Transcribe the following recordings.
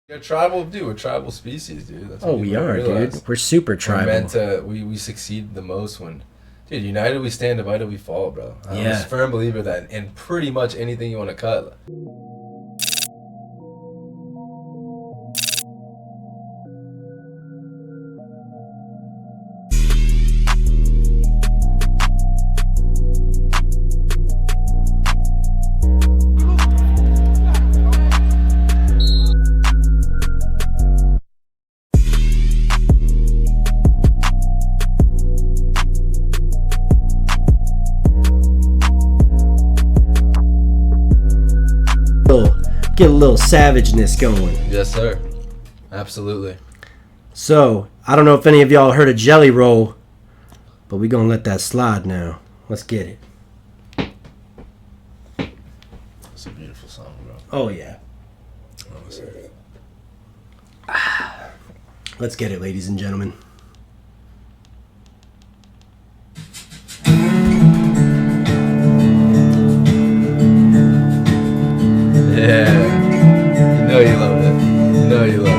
We're tribal, dude. We're tribal species, dude. That's what we are, dude. We're super tribal. We're meant to. We succeed the most when, dude. United we stand, divided we fall, bro. I'm a firm believer of that in pretty much anything you want to cut. Get a little savageness going. Yes, sir. Absolutely. So, I don't know if any of y'all heard of Jelly Roll, but we gonna let that slide now. Let's get it. It's a beautiful song, bro. Oh, yeah. Let's get it, ladies and gentlemen. Yeah. You love it. You love it.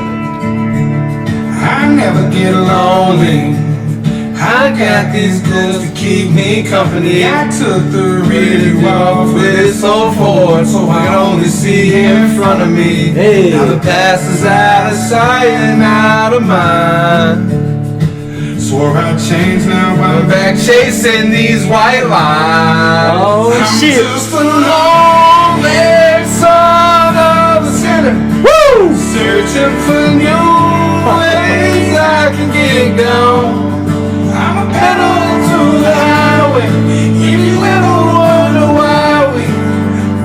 I never get lonely. I got these girls to keep me company. I took the really rough with it so forward, so I can only see in front of me. Hey. Now the past is out of sight and out of mind. Swore I'd change, now I'm back chasing these white lines. Oh, I'm shit. just a lonely son of a sinner. Woo! Searching for new ways I can get down. I'm a pedal to the highway. If you ever wonder why we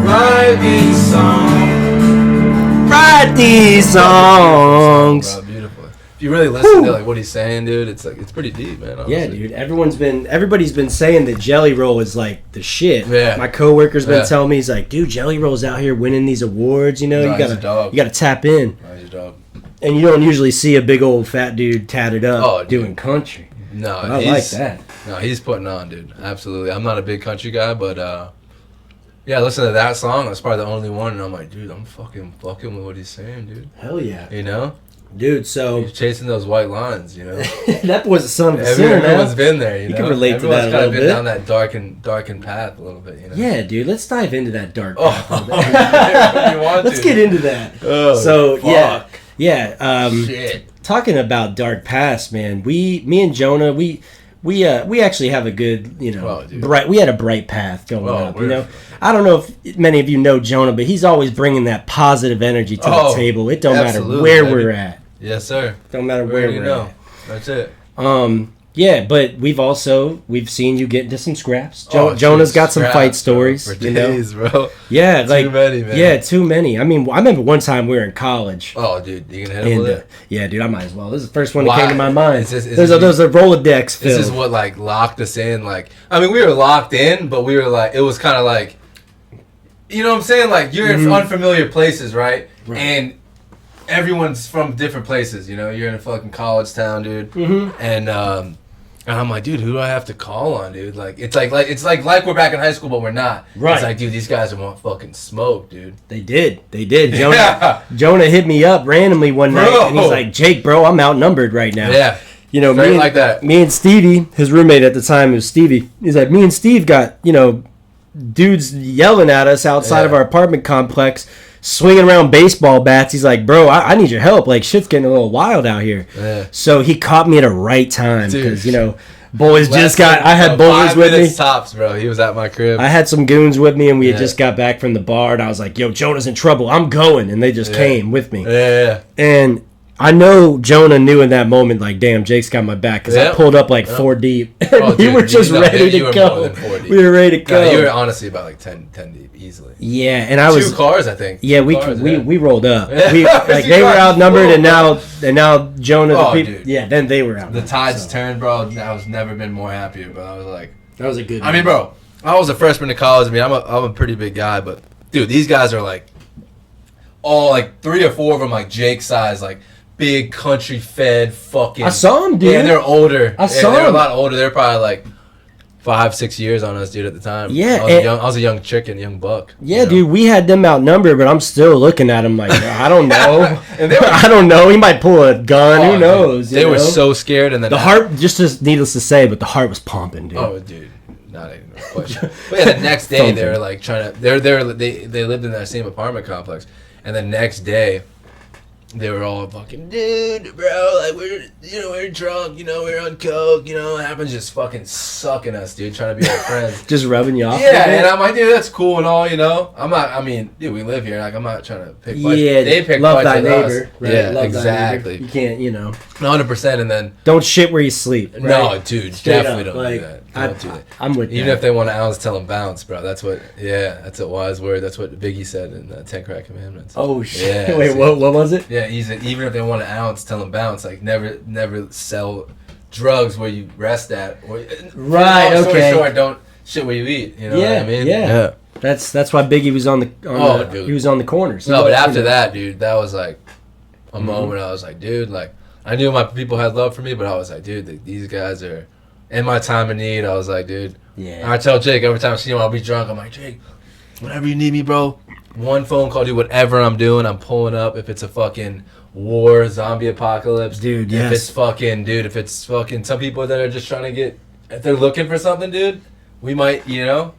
write these songs. Write these songs. Bro, beautiful. If you really listen to like what he's saying, dude, it's like it's pretty deep, man. Honestly. Yeah, dude. Everybody's been saying that Jelly Roll is like the shit. Yeah. My coworker's been telling me, he's like, dude, Jelly Roll's out here winning these awards. You know, you gotta tap in. No, he's a dog. And you don't usually see a big old fat dude tatted up doing country. No, but I like that. No, he's putting on, dude. Absolutely. I'm not a big country guy, but yeah, listen to that song. That's probably the only one, and I'm like, dude, I'm fucking with what he's saying, dude. Hell yeah. You know? Dude, so he's chasing those white lines, you know. That boy's a son of a sinner. Everyone's been there, you know. You can relate to that a little bit. Everyone's kind of been down that darkened path a little bit, you know. Yeah, dude. Let's dive into that dark path. Let's get into that. Oh, so fuck. yeah. Shit. Talking about dark past, man. Me and Jonah, we actually have a good, you know, bright. We had a bright path going up. You know, I don't know if many of you know Jonah, but he's always bringing that positive energy to the table. It don't matter where we're at. Yes, sir. Don't matter where we're at. That's it. Yeah, but we've seen you get into some scraps. Jonah's got some fight stories. For days, bro. Yeah, too many, man. Yeah, too many. I mean, I remember one time we were in college. Oh, dude, you can hit him with it? Yeah, dude, I might as well. This is the first one that came to my mind. There's a Rolodex film. This is what like locked us in. Like, I mean, we were locked in, but we were like, it was kind of like, you know what I'm saying? Like, you're in unfamiliar places, right? And everyone's from different places, you know. You're in a fucking college town, dude. And I'm like, dude, who do I have to call on, dude? Like, it's like we're back in high school, but we're not. Right. It's like, dude, these guys want fucking smoke, dude. They did. Jonah hit me up randomly one night, and he's like, Jake, bro, I'm outnumbered right now. Yeah. You know, me and Stevie, his roommate at the time was Stevie. He's like, me and Steve got, you know, dudes yelling at us outside of our apartment complex, swinging around baseball bats. He's like, bro, I need your help. Like, shit's getting a little wild out here. Yeah. So he caught me at a right time because, you know, I had boys with me. Tops, bro. He was at my crib. I had some goons with me, and we had just got back from the bar, and I was like, yo, Jonah's in trouble. I'm going. And they just came with me. Yeah. And I know Jonah knew in that moment, like, damn, Jake's got my back, because I pulled up like 4 deep. We were just ready to go. We were ready to go. No, you were honestly about like 10 deep, easily. Yeah, and I was 2 cars, I think. Yeah, we rolled up. They were outnumbered, and now Jonah. Then they were out. The tides turned, bro. I was never been more happier, bro. I was like, that was a good. I mean, bro, I was a freshman in college. I mean, I'm a pretty big guy, but dude, these guys are like all like 3 or 4 of them like Jake size, like. Big country fed fucking. I saw him, dude. Yeah, they're older. I saw They're him. a lot older. They're probably like 5-6 years on us, dude. At the time, Yeah, I was a young chicken, young buck. Yeah, dude, we had them outnumbered, but I'm still looking at him like, I don't know. And they were, I don't know. He might pull a gun. Who knows? They were so scared, and then the heart, just as needless to say, but the heart was pumping, dude. Oh, dude, not even a question. But yeah, the next day they were like trying to. They lived in that same apartment complex, and the next day. They were all fucking, dude, bro, like, we're drunk, we're on coke, it happens, just fucking sucking us, dude, trying to be our friends. Just rubbing you off. Yeah, and I'm like, dude, that's cool and all, I'm not, I mean, dude, we live here, like, I'm not trying to pick fights. Yeah, they pick love fights thy with neighbor. us. Right? Yeah, love exactly. You can't, 100%, and then. Don't shit where you sleep. Right? No, dude, Straight definitely up, don't like, do that. Don't do that. I'm with Even that. if they want an ounce, tell them bounce, bro. That's a wise word. That's what Biggie said in the 10 Crack Commandments. Oh, shit. Yeah, wait, what was it? Yeah, even if they want an ounce, tell them bounce. Like, never sell drugs where you rest at. Or, right, okay. Short, don't shit where you eat. You know what I mean? Yeah. That's why Biggie was on the he was on the corners. No, but after that, dude, that was like a moment. I was like, dude, like, I knew my people had love for me, but I was like, dude, these guys are in my time of need. I was like, dude. Yeah. And I tell Jake every time I see him, I'll be drunk. I'm like, Jake, whenever you need me, bro, one phone call, dude, whatever I'm doing, I'm pulling up. If it's a fucking war, zombie apocalypse, dude, if it's fucking some people that are just trying to if they're looking for something, dude, we might, Yeah.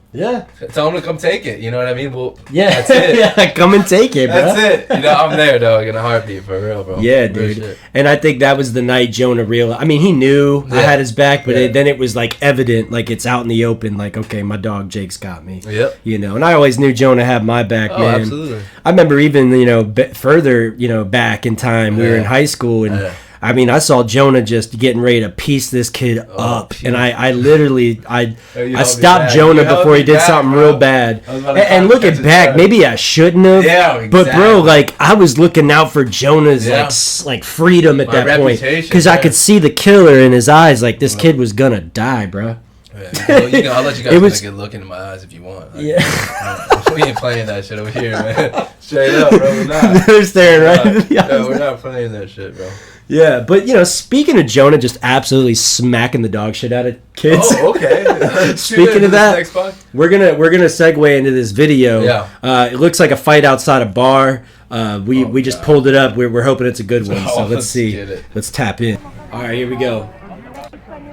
tell them to come take it. You know what I mean? Well, yeah. That's it. Yeah, come and take it, bro. That's it. I'm there, dog, in a heartbeat, for real, bro. Yeah, dude. And I think that was the night Jonah realized. I mean, he knew I had his back, but then it was like evident, like it's out in the open, like, okay, my dog Jake's got me. Yep. And I always knew Jonah had my back, man. Absolutely. I remember even, further, back in time, we were in high school, and I mean, I saw Jonah just getting ready to piece this kid up, and I literally I stopped Jonah before he did something real bad. And looking back, maybe I shouldn't have. Yeah, exactly. But bro, like I was looking out for Jonah's like freedom at that point, because I could see the killer in his eyes. Like this kid was gonna die, bro. Yeah, I'll let you guys take a look into my eyes if you want. Like, we ain't playing that shit over here, man. Straight up, bro. We're not. They're staring right. No, we're not playing that shit, bro. Yeah, but speaking of Jonah just absolutely smacking the dog shit out of kids. Oh, okay. Speaking of that, we're gonna segue into this video. Yeah. It looks like a fight outside a bar. We just pulled it up. We're hoping it's a good one. So let's see. Let's tap in. All right, here we go.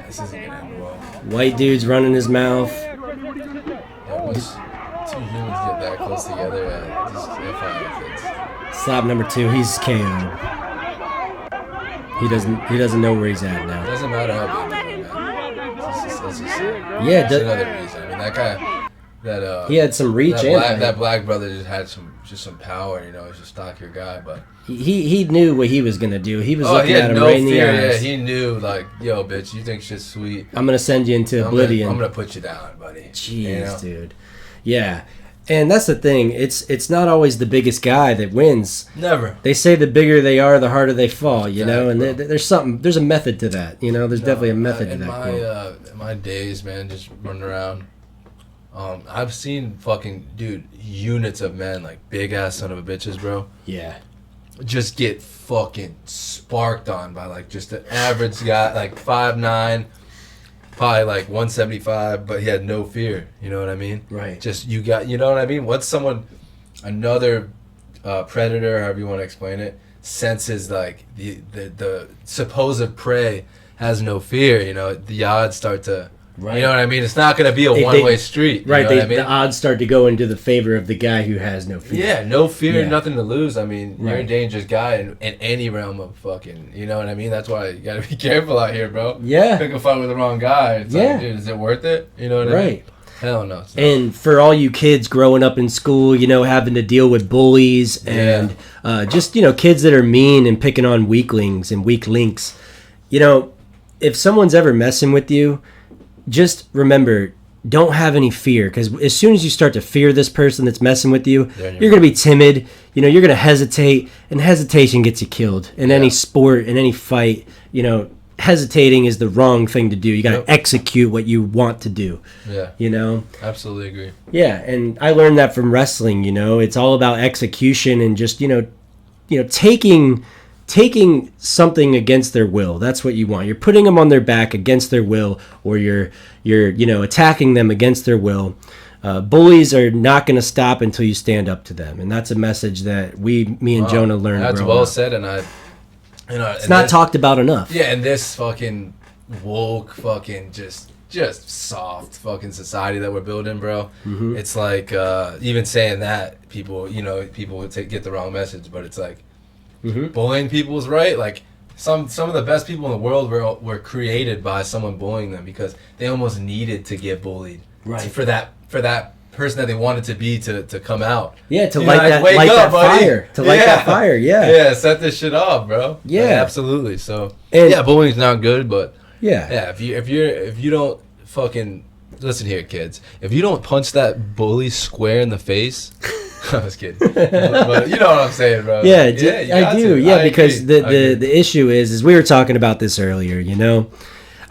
This isn't gonna end well. White dude's running his mouth. Once two humans get that close together, Stop number 2. He's KO'd. He doesn't know where he's at now. It doesn't matter how big you are, man. That's just yeah, that's another reason. I mean, that guy, he had some reach. That black brother just had some power. He's just stock your guy, but he knew what he was gonna do. He was looking at him right in the eyes. Yeah, he knew, like, yo, bitch, you think shit's sweet? I'm gonna send you into oblivion. I'm gonna put you down, buddy. Jeez, dude. Yeah. And that's the thing. It's not always the biggest guy that wins. Never. They say the bigger they are, the harder they fall. And there's a method to that. There's definitely a method to that. In my days, man, just running around, I've seen fucking units of men, like big ass son of a bitches, bro. Yeah. Just get fucking sparked on by like just an average guy, like 5'9", probably like 175, but he had no fear. You know what I mean? Right. Just you know what I mean? Once another predator, however you want to explain it, senses like the supposed prey has no fear, the odds start to. Right. You know what I mean? It's not going to be a one-way street. Right. You know what I mean? The odds start to go into the favor of the guy who has no fear. Yeah, no fear, nothing to lose. I mean, you're a dangerous guy in any realm of fucking, you know what I mean? That's why you got to be careful out here, bro. Yeah. Pick a fight with the wrong guy. It's like, dude, is it worth it? You know what I mean? Hell no. And for all you kids growing up in school, having to deal with bullies and just, kids that are mean and picking on weaklings and weak links, if someone's ever messing with you, just remember, don't have any fear, because as soon as you start to fear this person that's messing with you, you're going to be timid. You're going to hesitate, and hesitation gets you killed. In any sport, in any fight, hesitating is the wrong thing to do. You got to execute what you want to do. Yeah. Absolutely agree. Yeah, and I learned that from wrestling. It's all about execution and just taking taking something against their will. That's what you want. You're putting them on their back against their will, or you're attacking them against their will. Bullies are not going to stop until you stand up to them, and that's a message that me and Jonah learned. That's well said, and it's not talked about enough. Yeah, and this fucking woke, fucking just soft fucking society that we're building, bro. Mm-hmm. It's like even saying that people would get the wrong message, but it's like bullying people is right. Like some of the best people in the world were created by someone bullying them because they almost needed to get bullied, right? For that person that they wanted to be to come out. Yeah, to light that fire. To light that fire, yeah. Yeah, set this shit off, bro. Yeah. Like, absolutely. So bullying's not good, but if you don't fucking listen here, kids. If you don't punch that bully square in the face, I was kidding. But you know what I'm saying, bro. Yeah, I do. Yeah, because the issue is we were talking about this earlier, you know.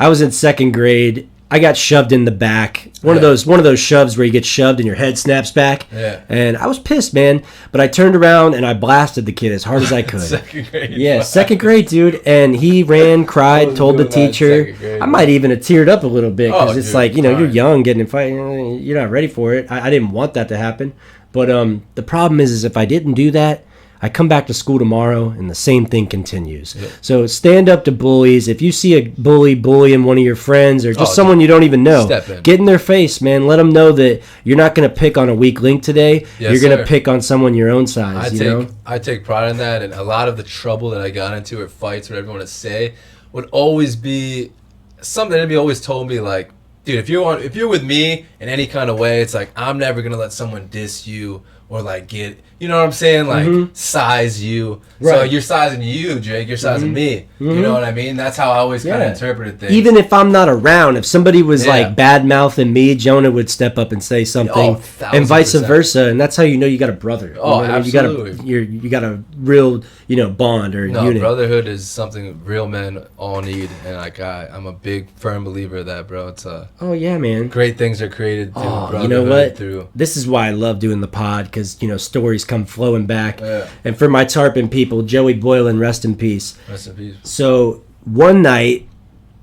I was in second grade. I got shoved in the back. One of those shoves where you get shoved and your head snaps back. Yeah. And I was pissed, man. But I turned around and I blasted the kid as hard as I could. Second grade. Yeah, second grade, dude. And he ran, cried, told the teacher. I might even have teared up a little bit because it's like, you're young, getting in fight. You're not ready for it. I didn't want that to happen. But the problem is if I didn't do that, I come back to school tomorrow and the same thing continues. Yep. So stand up to bullies. If you see a bullying one of your friends or just someone you don't even know, get in their face, man. Let them know that you're not going to pick on a weak link today. Yes, you're going to pick on someone your own size. I take pride in that, and a lot of the trouble that I got into or fights, whatever you want to say, would always be something that always told me, like, dude, if you're with me in any kind of way, it's like I'm never going to let someone diss you or like get, you know what I'm saying? Like size you. Right. So you're sizing you, Jake. You're sizing me. You know what I mean? That's how I always kind of interpreted things. Even if I'm not around, if somebody was like bad mouthing me, Jonah would step up and say something, and vice versa. And that's how you know you got a brother. Oh, absolutely. You got a real bond or unit. Brotherhood is something real men all need, and like I'm a big firm believer of that, bro. It's man. Great things are created through brotherhood. You know what? This is why I love doing the pod, because stories come flowing back. Yeah. And for my Tarpon people, Joey Boylan, rest in peace. Rest in peace. So one night,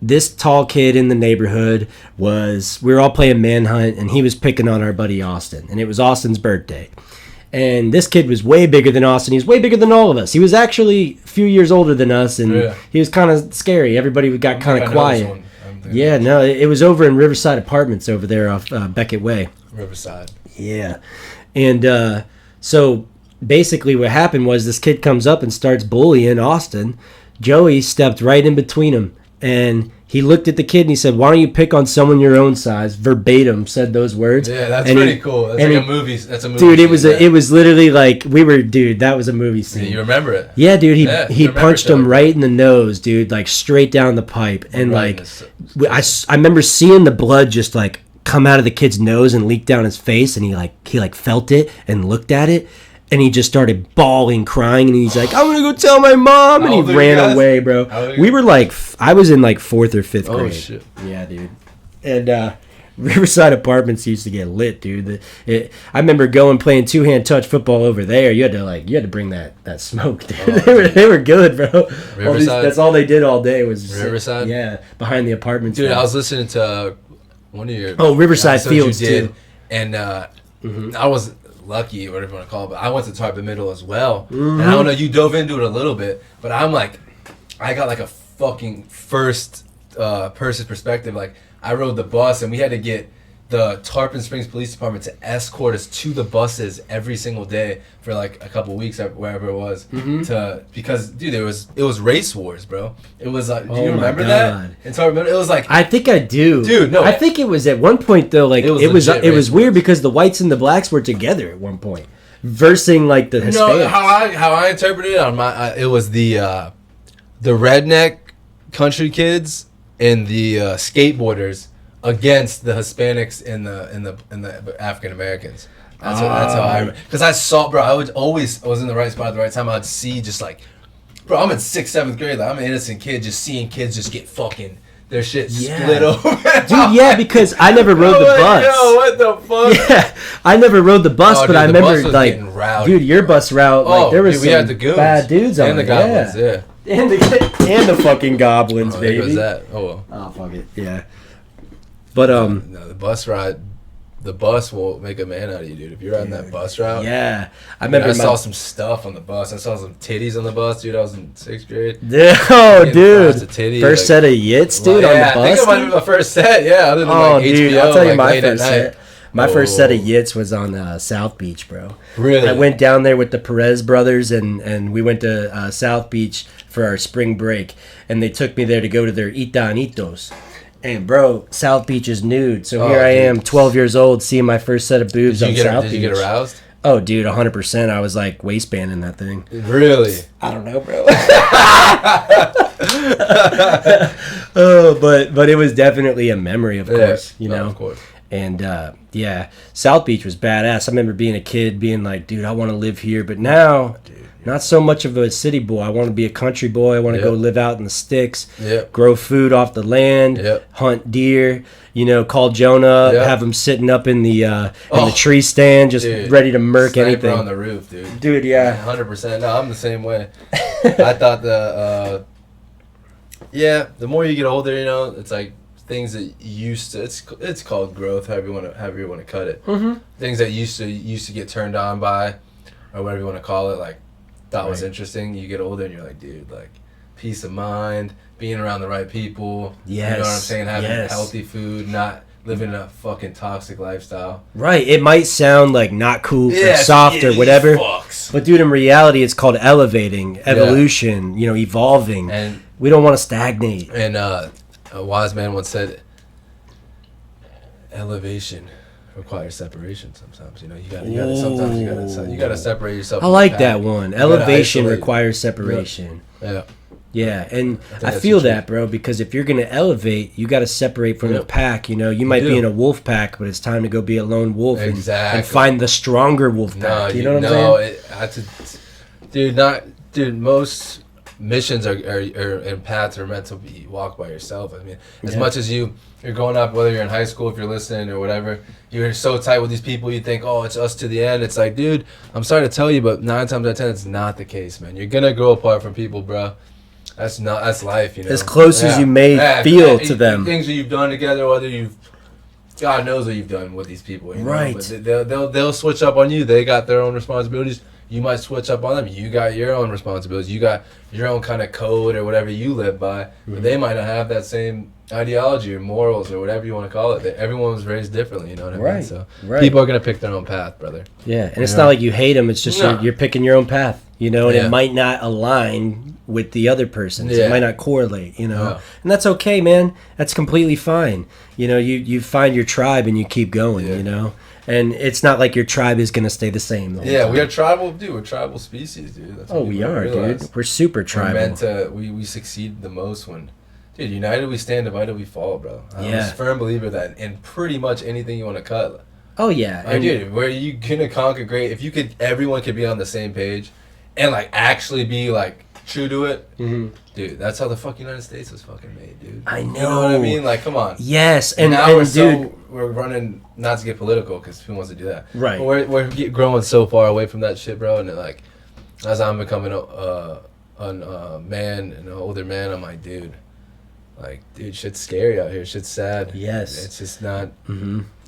this tall kid in the neighborhood we were all playing manhunt, and he was picking on our buddy Austin, and it was Austin's birthday. And this kid was way bigger than Austin. He was way bigger than all of us. He was actually a few years older than us, and he was kind of scary. Everybody got kind of quiet. Yeah, no, it was over in Riverside Apartments over there off Beckett Way. Riverside. Yeah. And so basically what happened was this kid comes up and starts bullying Austin. Joey stepped right in between him, and he looked at the kid and he said, "Why don't you pick on someone your own size?" Verbatim said those words. Yeah, that's pretty cool. That's like a movie. That's a movie. Dude, it was literally like that was a movie scene. Yeah, you remember it? Yeah, dude. He punched him right in the nose, dude, like straight down the pipe, and I remember seeing the blood just like come out of the kid's nose and leak down his face, and he felt it and looked at it, and he just started bawling, crying, and he's like, "I'm gonna go tell my mom," and he ran away, bro. We were like, I was in like 4th or 5th grade. Oh shit. Yeah, dude. And Riverside Apartments used to get lit, dude. I remember going playing 2-hand touch football over there. You had to bring that smoke, dude. They were good, bro. Riverside. That's all they did all day was Riverside. Behind the apartments. Dude, I was listening to one of your Riverside Fields too, and I was lucky, or whatever you want to call it, but I went to Tarpon Middle as well. And I don't know, you dove into it a little bit, but I'm like, I got like a fucking first person perspective. Like, I rode the bus, and we had to get the Tarpon Springs Police Department to escort us to the buses every single day for like a couple weeks, wherever it was, because dude, it was race wars, bro. It was like, do you remember that? And so it was like, I think I do, dude. No, I think it was at one point though, like it was weird because the whites and the blacks were together at one point, versing like the Hispanics. No, how I interpreted it on it was the redneck country kids and the skateboarders against the Hispanics and the African Americans. That's how I remember. Because I saw, bro, I was in the right spot at the right time. I'd see just like, bro, I'm in 6th, 7th grade. Like, I'm an innocent kid, just seeing kids just get fucking. their shit split open. Dude, yeah, because I never rode the bus. Yo, what the fuck? Yeah, I never rode the bus, but I remember, like, dude, your bus route, like, there was some bad dudes on it. And the goblins, yeah. And the fucking goblins, baby. Was that? Oh, well. Oh, fuck it, yeah. But, no, the bus ride... The bus will make a man out of you, dude. If you're riding that bus route. Yeah. I remember I saw some stuff on the bus. I saw some titties on the bus, dude. I was in 6th grade. Oh, dude. Titty, first set of yits, dude, on the bus? I think it might be my first set, yeah. Other than dude, HBO, I'll tell you my first set. My first set of yits was on South Beach, bro. Really? I went down there with the Perez brothers, and we went to South Beach for our spring break. And they took me there to go to their Itanitos. And bro, South Beach is nude. So here I am, 12 years old, seeing my first set of boobs on South Beach. Did you get aroused? Oh, dude, 100%. I was like waistbanding that thing. Really? I don't know, bro. But it was definitely a memory, of course, you know. Of course. And yeah, South Beach was badass. I remember being a kid, being like, dude, I want to live here. But now, not so much of a city boy. I want to be a country boy. I want to go live out in the sticks, grow food off the land, hunt deer. You know, call Jonah, have him sitting up in the tree stand, just ready to murk anything. On the roof, dude. Dude, yeah. 100%. No, I'm the same way. I thought the more you get older, you know, it's like things that used to, it's called growth, however you want to cut it. Mm-hmm. Things that used to get turned on by, or whatever you want to call it, like thought was interesting. You get older and you're like, dude, like peace of mind, being around the right people. Yes. You know what I'm saying? Having healthy food, not living a fucking toxic lifestyle. Right. It might sound like not cool or soft or whatever. But dude, in reality, it's called elevating, evolution, you know, evolving. And we don't want to stagnate. And a wise man once said, elevation requires separation sometimes. You know, you gotta separate yourself. I like that one. Elevation requires separation. Yeah. Yeah, and I feel that, bro, because if you're going to elevate, you got to separate from the pack, you know. You might be in a wolf pack, but it's time to go be a lone wolf and find the stronger wolf pack. You know what I'm saying? Most missions are and paths are meant to be walked by yourself. I mean, as much as you're growing up, whether you're in high school, if you're listening or whatever, you're so tight with these people, you think, oh, it's us to the end. It's like, dude, I'm sorry to tell you, but 9 times out of 10, it's not the case, man. You're going to grow apart from people, bro. That's life, you know. As close as you may feel to them. Things that you've done together, whether God knows what you've done with these people, you know? Right. But they'll switch up on you. They got their own responsibilities. You might switch up on them. You got your own responsibilities. You got your own kind of code or whatever you live by. But they might not have that same ideology or morals or whatever you want to call it. Everyone was raised differently, you know what I mean? So people are going to pick their own path, brother. Yeah, and it's not like you hate them. It's just you're picking your own path, you know, and it might not align with the other person's. It might not correlate, you know. And that's okay, man. That's completely fine. You know, you find your tribe and you keep going, you know. And it's not like your tribe is going to stay the same. The whole time. We are tribal, dude. We're tribal species, dude. That's we are, dude. We're super tribal. We're meant to, we succeed the most when, dude, united we stand, divided we fall, bro. I'm a firm believer that in pretty much anything you want to cut. Oh, yeah. Like, dude, where you gonna conquer great, if everyone could be on the same page and, like, actually be, like, true to it, dude, that's how the fuck United States was fucking made, dude. I know. You know what I mean? Like, come on. Yes, and now we're running, not to get political, because who wants to do that? Right. But we're growing so far away from that shit, bro, and like, as I'm becoming a man, and an older man, I'm like, dude, shit's scary out here. Shit's sad. Yes. It's just not, a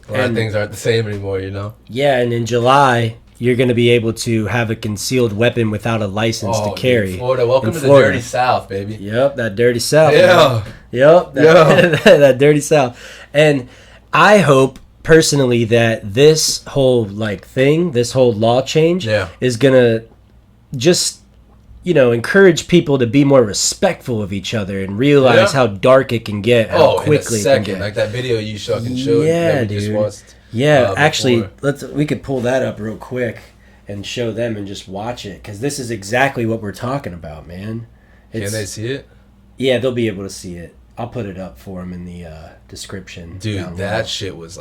lot of things aren't the same anymore, you know? Yeah, and in July, you're going to be able to have a concealed weapon without a license to carry. Dude, Florida. Welcome to the dirty South, baby. Yep, that dirty South. Yeah. Man. Yep, that dirty South. And I hope, personally, that this whole, this whole law change is going to just, you know, encourage people to be more respectful of each other and realize how dark it can get, how quickly in a second, it can get. Like that video you fucking showed. Yeah, dude. Just watched. Yeah, actually, we could pull that up real quick and show them and just watch it, because this is exactly what we're talking about, man. Can they see it? Yeah, they'll be able to see it. I'll put it up for them in the description. Dude, that shit was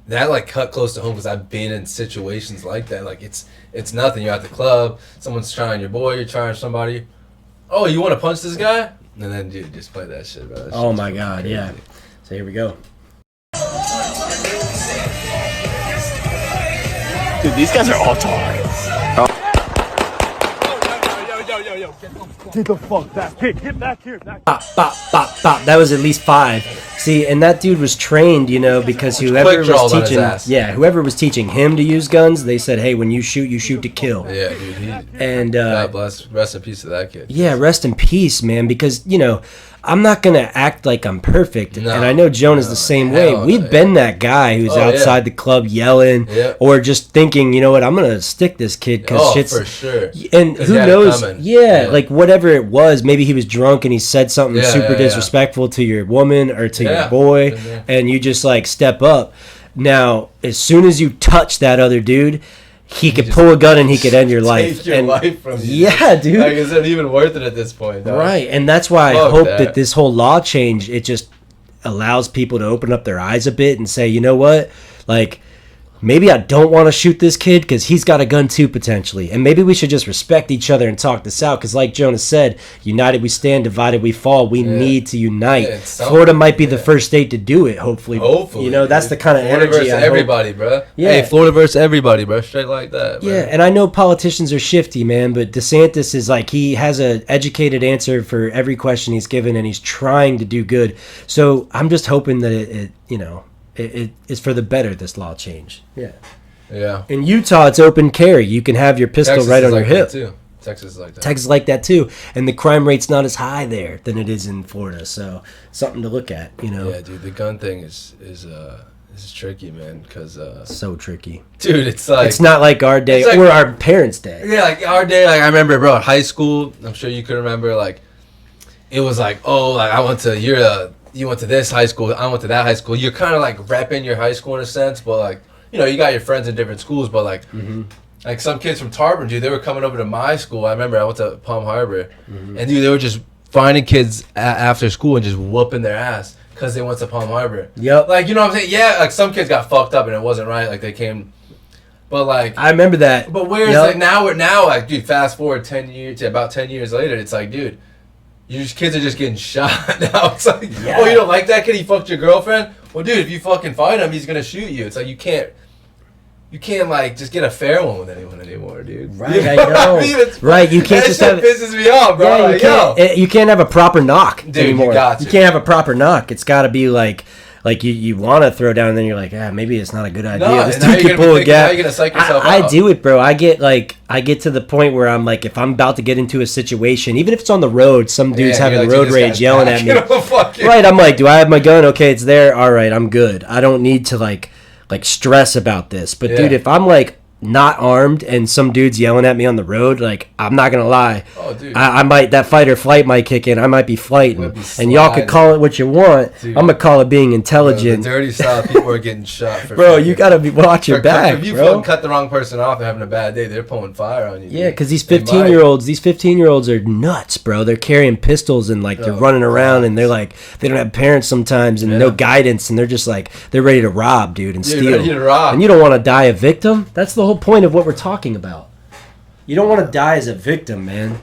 that cut close to home, because I've been in situations like that. Like, it's nothing. You're at the club, someone's trying your boy, you're trying somebody. Oh, you want to punch this guy? And then, dude, just play that shit, bro. Oh my god, crazy. Yeah. So here we go. Dude, these guys are all talking. Yo. Get the fuck back. Get back here. Bop, bop, bop, bop. That was at least 5. See, and that dude was trained, you know, because whoever was teaching him to use guns, they said, hey, when you shoot to kill. Yeah, dude. And God bless. Rest in peace to that kid. Yeah, rest in peace, man, because, you know, I'm not going to act like I'm perfect. And I know Jonah's the same way. We've been that guy who's outside the club yelling or just thinking, you know what, I'm going to stick this kid because shit's... for sure. And who knows? Yeah, like whatever it was, maybe he was drunk and he said something super disrespectful to your woman or to your boy, and you just like step up. Now, as soon as you touch that other dude, he could pull a gun and he could end your life. Take your life from you. Yeah, dude. Like, is it even worth it at this point? Dog? Right, and that's why I hope that this whole law change, it just allows people to open up their eyes a bit and say, you know what, like, maybe I don't want to shoot this kid because he's got a gun too, potentially. And maybe we should just respect each other and talk this out because like Jonah said, united we stand, divided we fall. We need to unite. Florida might be the first state to do it, hopefully. You know, that's the kind of Florida energy versus everybody, bro. Yeah. Hey, Florida versus everybody, bro. Straight like that, bro. Yeah, and I know politicians are shifty, man, but DeSantis is like, he has an educated answer for every question he's given and he's trying to do good. So I'm just hoping that it you know, it is for the better, this law change. Yeah. In Utah, it's open carry. You can have your pistol Texas right on like your hip. Too. Texas is like that. Texas is like that too. And the crime rate's not as high there than it is in Florida. So something to look at, you know. Yeah, dude, the gun thing is tricky, man, because so tricky. Dude, it's like, it's not like our day or our parents' day. Yeah, like our day, like I remember, bro, in high school, I'm sure you could remember, like it was like, oh, like you went to this high school, I went to that high school. You're kind of like repping your high school in a sense, but like, you know, you got your friends in different schools, but like, like some kids from Tarpon, dude, they were coming over to my school. I remember I went to Palm Harbor, and dude, they were just finding kids after school and just whooping their ass because they went to Palm Harbor. Yep. Like, you know what I'm saying? Yeah, like some kids got fucked up and it wasn't right. Like they came, but like, I remember that. But where's like now, like, dude, fast forward 10 years to about 10 years later, it's like, dude, kids are just getting shot now. It's like, oh, you don't like that kid? He fucked your girlfriend? Well, dude, if you fucking fight him, he's gonna shoot you. It's like you can't like just get a fair one with anyone anymore, dude. Right, you know I mean? Right, you can't just have. That shit pisses me off, bro. Yeah, you can't have a proper knock, dude, anymore. You can't have a proper knock. It's got to be like you want to throw down, and then you're like, maybe it's not a good idea. No, this dude can pull a gap. You're gonna psych yourself out. I do it, bro. I get to the point where I'm like, if I'm about to get into a situation, even if it's on the road, some dude's having like, road rage, yelling at me. Right, I'm like, do I have my gun? Okay, it's there. All right, I'm good. I don't need to like stress about this. But dude, if I'm like not armed and some dude's yelling at me on the road, like, I'm not gonna lie, I might, that fight or flight might kick in. I might be fighting, and y'all could call it what you want. Dude, I'm gonna call it being intelligent. Bro, the dirty style, people are getting shot for bro, you gotta watch your back, if you bro. cut the wrong person off and having a bad day, they're pulling fire on you. Yeah, because these 15-year-olds are nuts, bro. They're carrying pistols and like they're running around, and they're like, they don't have parents sometimes and no guidance, and they're just like, they're ready to rob, dude, and steal. Ready to rob. And you don't want to die a victim. That's the whole point of what we're talking about. You don't want to die as a victim, man,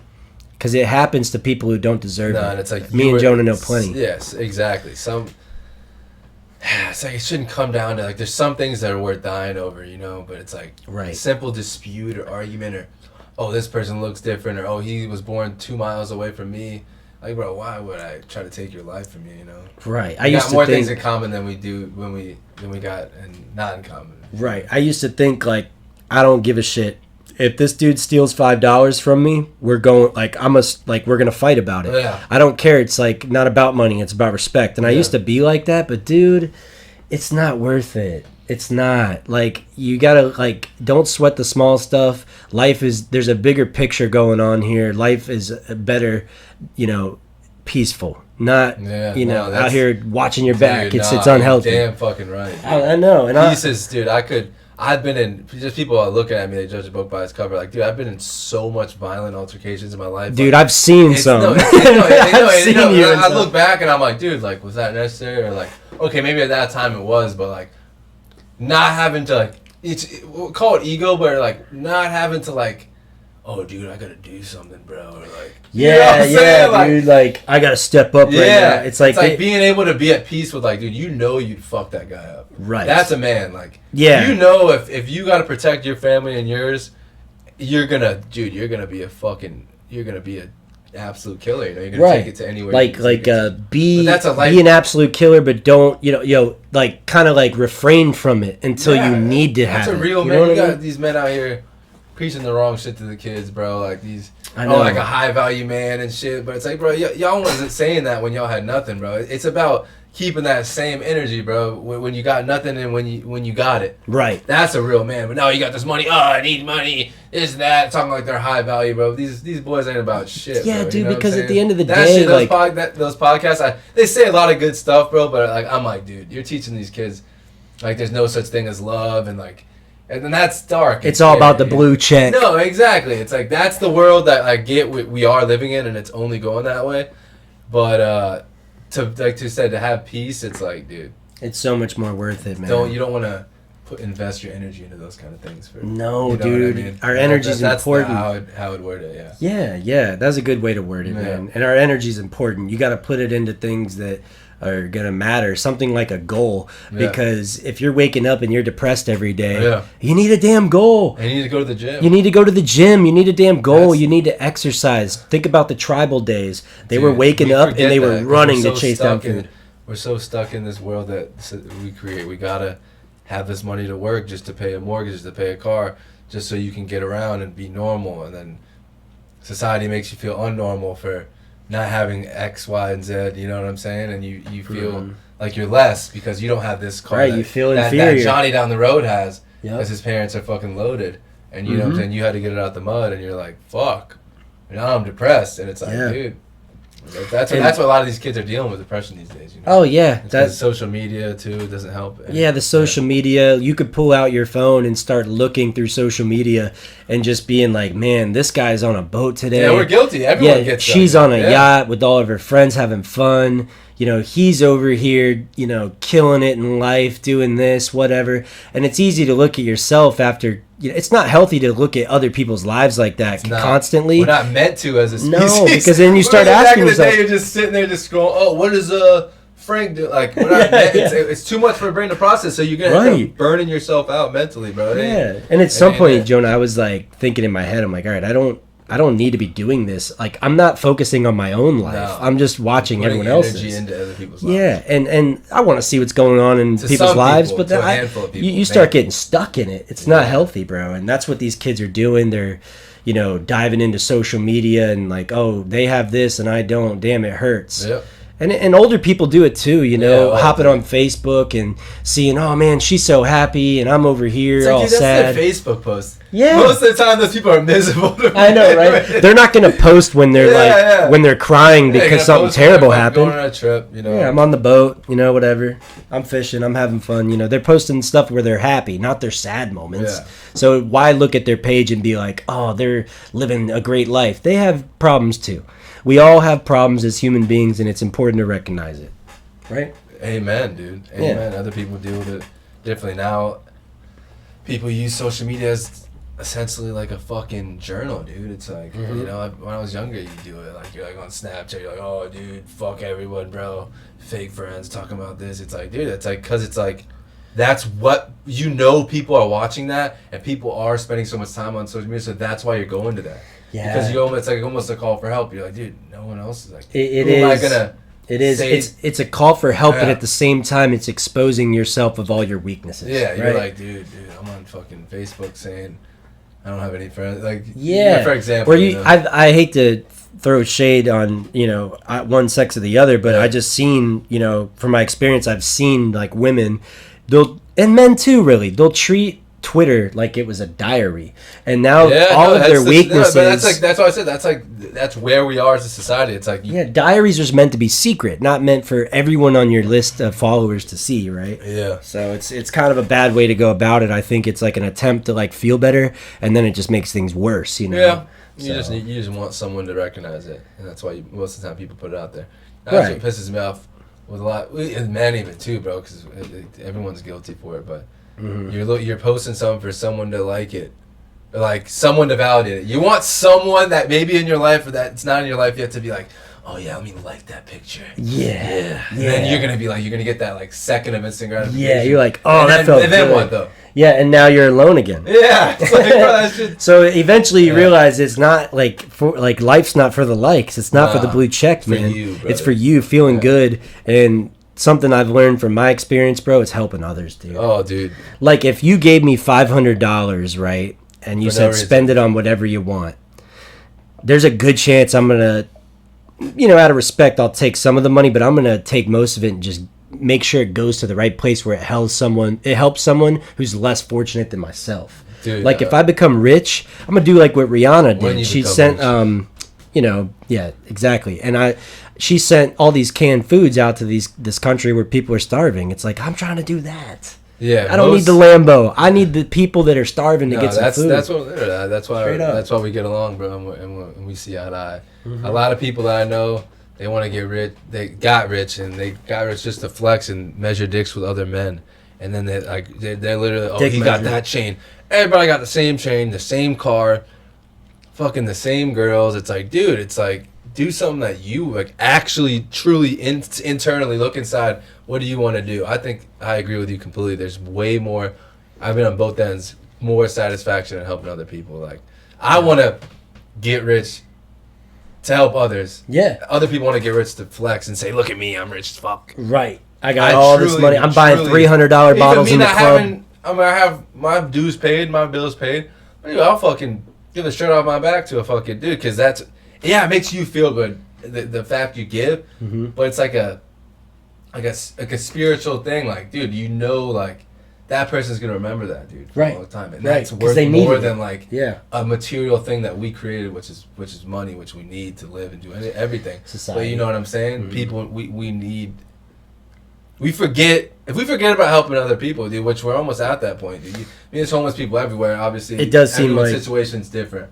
because it happens to people who don't deserve it. And it's like me and Jonah know plenty. Yes, exactly. It's like it shouldn't come down to like, there's some things that are worth dying over, you know, but it's like a simple dispute or argument, or oh, this person looks different, or oh, he was born 2 miles away from me. Like, bro, why would I try to take your life from you, you know? Right. We got more things in common than we do than we got and not in common. Right. I used to think like, I don't give a shit. If this dude steals $5 from me, we're going like we're gonna fight about it. Yeah. I don't care. It's like not about money. It's about respect. And I used to be like that, but dude, it's not worth it. It's not. Like, you gotta like, don't sweat the small stuff. There's a bigger picture going on here. Life is better, you know, peaceful. Not out here watching your back. It's unhealthy. You're damn fucking right. I know. And pieces, dude. I've been in, just people are looking at me, they judge a book by its cover. Like, dude, I've been in so much violent altercations in my life. Dude, I've seen some. I look back and I'm like, dude, like, was that necessary? Or like, okay, maybe at that time it was, but like, not having to like, we'll call it ego, but like, not having to like, oh, dude, I gotta do something, bro, or like, yeah, dude, like I gotta step up. Right now. It's like being able to be at peace with, like, dude, you fucked that guy up. Right. That's a man. Like, yeah, if you gotta protect your family and yours, you're gonna be a absolute killer. You're gonna take it to anywhere. Be an absolute killer, but don't like kind of like refrain from it until you need to have it. That's a real man. You got these men out here preaching the wrong shit to the kids, bro. Like like a high value man and shit. But it's like, bro, y'all wasn't saying that when y'all had nothing, bro. It's about keeping that same energy, bro, when you got nothing and when you got it. Right. That's a real man. But now you got this money. Oh, I need money. This, that. Talking like they're high value, bro. These boys ain't about shit. Yeah, bro, dude. Because at the end of the day, those podcasts, they say a lot of good stuff, bro. But like, I'm like, dude, you're teaching these kids like there's no such thing as love and like. And then that's dark. It's all about the blue check. No, exactly. It's like that's the world that I get we are living in, and it's only going that way. But to have peace, it's like, dude, it's so much more worth it, man. You don't want to invest your energy into those kind of things. Dude. I mean? Our energy's important. That's how I would word it. Yeah. Yeah. That's a good way to word it, man. And our energy's important. You got to put it into things that are gonna matter, something like a goal, because if you're waking up and you're depressed every day, you need a damn goal. And you need to go to the gym. You need to go to the gym. You need a damn goal. You need to exercise. Think about the tribal days. They were waking up and they were running to chase down food. We're so stuck in this world that we create. We gotta have this money to work just to pay a mortgage, just to pay a car, just so you can get around and be normal. And then society makes you feel unnormal for not having X, Y, and Z, you know what I'm saying? And you feel like you're less because you don't have this car you feel inferior. That Johnny down the road has because his parents are fucking loaded. And you know what I'm saying? You had to get it out the mud and you're like, fuck. And now I'm depressed. And it's like, dude. That's what a lot of these kids are dealing with, depression these days. You know? Oh yeah, that's social media too doesn't help. The social media. You could pull out your phone and start looking through social media and just being like, man, this guy's on a boat today. Yeah, we're guilty. Everyone gets. She's on a yacht with all of her friends having fun. He's over here, killing it in life, doing this, whatever. And it's easy to look at yourself after. It's not healthy to look at other people's lives like that constantly. We're not meant to as a species. No, because then you start asking yourself. Back in the day, you're just sitting there just scrolling. Oh, what does Frank do? Like, we're not meant, it's too much for a brain to process. So you're gonna end up burning yourself out mentally, bro. And at some point, Jonah, I was like thinking in my head, I'm like, all right, I don't need to be doing this. Like, I'm not focusing on my own life. No. I'm just watching everyone else's. Into other people's lives. Yeah, and I want to see what's going on in people's lives, but then you start getting stuck in it. It's not healthy, bro. And that's what these kids are doing. They're, diving into social media and like, oh, they have this and I don't. Damn, it hurts. Yep. And older people do it too, hopping on Facebook and seeing, oh man, she's so happy and I'm over here all sad. That's their Facebook post. Yeah. Most of the time, those people are miserable. I know, right? They're not going to post when they're when they're crying because something terrible happened. Going on a trip, Yeah, I'm on the boat, whatever. I'm fishing, I'm having fun. They're posting stuff where they're happy, not their sad moments. Yeah. So why look at their page and be like, oh, they're living a great life? They have problems too. We all have problems as human beings, and it's important to recognize it. Right? Amen, dude. Amen. Other people deal with it differently. Now, people use social media as essentially like a fucking journal, dude. It's like, when I was younger, you do it. Like, you're like on Snapchat, you're like, oh, dude, fuck everyone, bro. Fake friends talking about this. It's like, dude, it's like, because it's like, that's what, people are watching that, and people are spending so much time on social media, so that's why you're going to that. Yeah. Because it's like almost a call for help. You're like, dude, no one else is like, it is. It's a call for help, but at the same time, it's exposing yourself of all your weaknesses. Yeah, you're like, dude, I'm on fucking Facebook saying I don't have any friends. Like, for example, I hate to throw shade on one sex or the other, but I just seen from my experience, I've seen like women, and men too, really, they'll treat Twitter like it was a diary, and now all of their weaknesses. That's why I said that's where we are as a society. It's like diaries are meant to be secret, not meant for everyone on your list of followers to see, right? Yeah. So it's kind of a bad way to go about it. I think it's like an attempt to like feel better, and then it just makes things worse. Yeah. You just want someone to recognize it, and that's why most of the time people put it out there. That's what pisses me off with a lot, and men even too, bro, because everyone's guilty for it, but. Mm-hmm. You're posting something for someone to like it, like someone to validate it. You want someone that maybe in your life or that's not in your life yet to be like, oh yeah, let me like that picture. Yeah. And then you're gonna get that like second of instant gratification. Yeah, you're like, oh, that felt good. And then what though? Yeah, and now you're alone again. Yeah. It's like, bro, that shit. So eventually you realize it's not life's not for the likes. It's not for the blue check, man. It's for you feeling good. And something I've learned from my experience, bro, is helping others, dude. Oh, dude. Like if you gave me $500, right, and you said spend it on whatever you want, there's a good chance I'm gonna, out of respect, I'll take some of the money, but I'm gonna take most of it and just make sure it goes to the right place where it helps someone who's less fortunate than myself. Dude, like if I become rich, I'm gonna do like what Rihanna did. She sent exactly. And she sent all these canned foods out to this country where people are starving. It's like, I'm trying to do that. Yeah, I don't need the Lambo. I need the people that are starving to get some food. That's why we get along, bro, and we see eye to eye. Mm-hmm. A lot of people that I know, they want to get rich. They got rich just to flex and measure dicks with other men, and then they're literally, he got that chain. Everybody got the same chain, the same car, fucking the same girls. It's like, dude, it's like, do something that you like actually truly internally look inside. What do you want to do? I think I agree with you completely. There's way more. I've been on both ends. More satisfaction in helping other people. Like I want to get rich to help others. Yeah. Other people want to get rich to flex and say, "Look at me, I'm rich as fuck." Right. I got all this money. I'm buying $300 bottles in the club. I have my dues paid, my bills paid. I'll fucking give a shirt off my back to a fucking dude because that's. Yeah, it makes you feel good, the fact you give, but it's like a spiritual thing. Like, dude, like that person's gonna remember that, dude, for all the time, and that's worth more than like a material thing that we created, which is money, which we need to live and do everything. Society. But you know what I'm saying? Mm-hmm. People, we need. We forget if we forget about helping other people, dude. Which we're almost at that point, dude. There's homeless people everywhere. Obviously, it does seem like situation's different,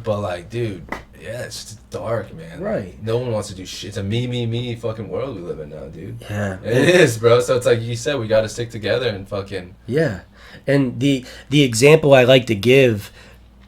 but like, dude. Yeah, it's just dark, man. Right. No one wants to do shit. It's a me fucking world we live in now, dude. Yeah. It is, bro. So it's like you said, we got to stick together and fucking... Yeah. And the example I like to give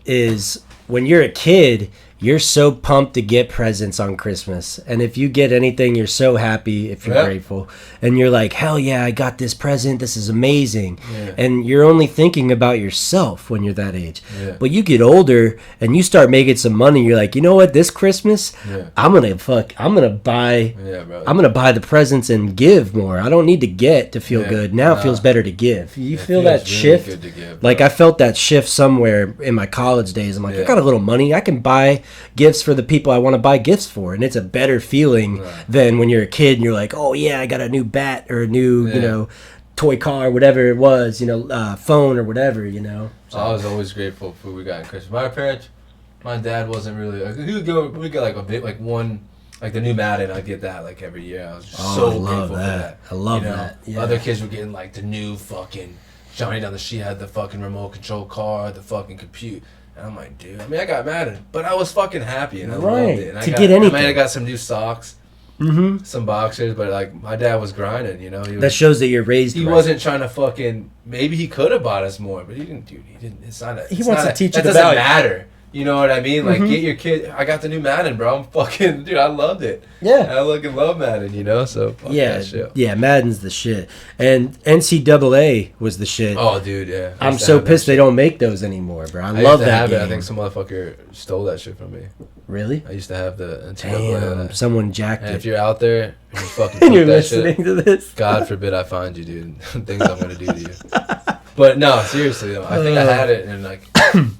is when you're a kid, you're so pumped to get presents on Christmas. And if you get anything, you're so happy if you're grateful. And you're like, hell yeah, I got this present. This is amazing. Yeah. And you're only thinking about yourself when you're that age. Yeah. But you get older and you start making some money. You're like, you know what? This Christmas, I'm going to buy the presents and give more. I don't need to get to feel good. Now it feels better to give. You feel that really shift? Good to give, like I felt that shift somewhere in my college days. I'm like, I got a little money. I can buy gifts for the people I want to buy gifts for, and it's a better feeling than when you're a kid and you're like, oh yeah, I got a new bat or a new toy car, whatever it was, phone or whatever, So I was always grateful for what we got in Christmas. My dad wasn't really we got like a bit like one like the new Madden. I get that like every year. I was just so grateful for that. I love that. Yeah. Other kids were getting like the new fucking Johnny down the street had the fucking remote control car, the fucking compute. And I'm like, dude, I got Madden, but I was fucking happy and I loved it. And get anything. I got some new socks, some boxers, but like my dad was grinding, that shows that you're raised. He wasn't trying to fucking. Maybe he could have bought us more, but he didn't. Dude, he didn't. It's not. He wants to teach you the value. That doesn't matter. You know what I mean? Like, get your kid. I got the new Madden, bro. I'm fucking, dude. I loved it. Yeah, I fucking love Madden. So fuck that shit. Yeah, Madden's the shit, and NCAA was the shit. Oh, dude, yeah. I'm so pissed they don't make those anymore, bro. I love that game. I think some motherfucker stole that shit from me. Really? I used to have the NCAA. Damn, someone jacked it. If you're out there and you fucking and you're listening to this, God forbid I find you, dude. Things I'm gonna do to you. But no, seriously though, I think I had it and like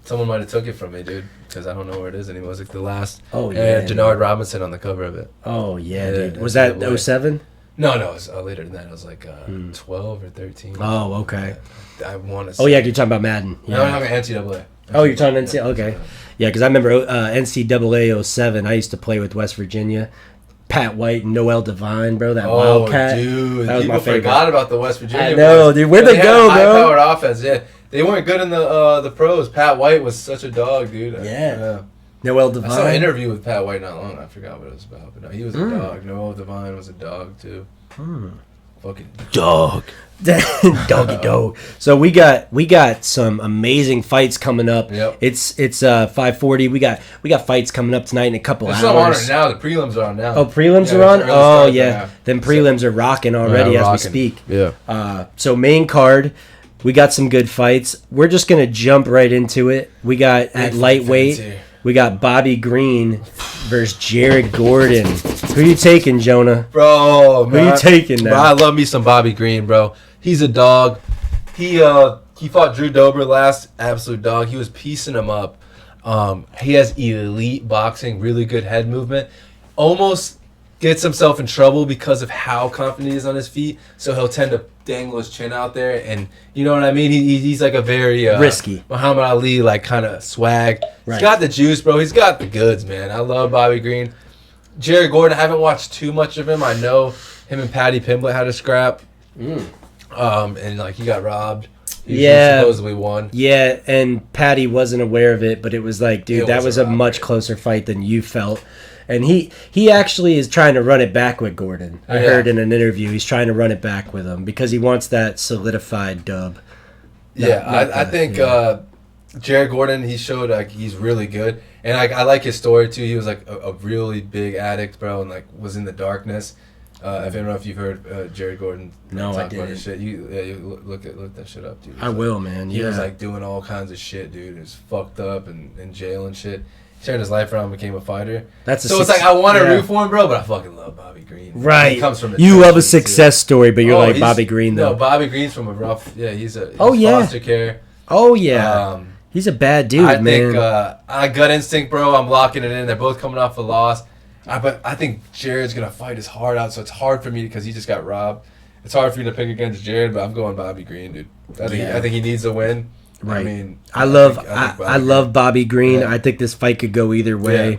someone might have took it from me, dude. Because I don't know where it is anymore. It was like the last. Oh yeah. And Denard Robinson on the cover of it. Oh yeah, dude. Was that 07? No, it was later than that. It was like 12 or 13. Oh, okay. I want to. Oh yeah, you're talking about Madden. Yeah. No, I'm talking NCAA. Oh, you're talking NCAA. Okay. Yeah, because I remember NCAA 07. I used to play with West Virginia. Pat White and Noel Devine, bro. That Wildcat. Dude, that was my favorite. Forgot about the West Virginia. I know, dude. Where'd they go, bro? High-powered offense. Yeah, they weren't good in the pros. Pat White was such a dog, dude. Yeah. Noel Devine. I saw an interview with Pat White not long. I forgot what it was about, but no, he was a dog. Noel Devine was a dog too. Fucking dog. Doggy dog. So we got some amazing fights coming up. Yep. It's 5:40. We got fights coming up tonight in a couple There's hours. some on it now. The prelims are on now. Oh, prelims are on? Oh, yeah. Then prelims are rocking already as we speak. Yeah. So main card, we got some good fights. We're just going to jump right into it. We got at lightweight, we got Bobby Green versus Jared Gordon. Who you taking, Jonah? Bro, man. Who you taking now? Bro, I love me some Bobby Green, bro. He's a dog. He fought Drew Dober last. Absolute dog. He was piecing him up. He has elite boxing, really good head movement. Almost gets himself in trouble because of how confident he is on his feet. So he'll tend to dangle his chin out there, and you know what I mean. He's like a very risky Muhammad Ali, like kind of swag. Right. He's got the juice, bro. He's got the goods, man. I love Bobby Green. Jared Gordon, I haven't watched too much of him. I know him and Paddy Pimblett had a scrap. And like he got robbed. He supposedly won. Yeah, and Paddy wasn't aware of it, but it was like, dude, that was a much closer fight than you felt. And he actually is trying to run it back with Gordon. I heard in an interview he's trying to run it back with him because he wants that solidified dub. I think Jared Gordon, he showed like he's really good, and I like his story too. He was like a really big addict, bro, and like was in the darkness. I don't know if you've heard Jared Gordon talk about his shit. You look that shit up, dude. I will, man. He was like doing all kinds of shit, dude. He was fucked up and in jail and shit. He turned his life around and became a fighter. It's like I want to root for him, bro, but I fucking love Bobby Green. Right. He comes from you love a success story, but you're like Bobby Green, though. No, Bobby Green's from a rough... Yeah, he's foster care. Oh, yeah. He's a bad dude, man. I think gut instinct, bro. I'm locking it in. They're both coming off a loss. But I think Jared's going to fight his heart out, so it's hard for me because he just got robbed. It's hard for me to pick against Jared, but I'm going Bobby Green, dude. I think he needs a win. Right. I mean, I love Bobby Green. Yeah. I think this fight could go either way. Yeah.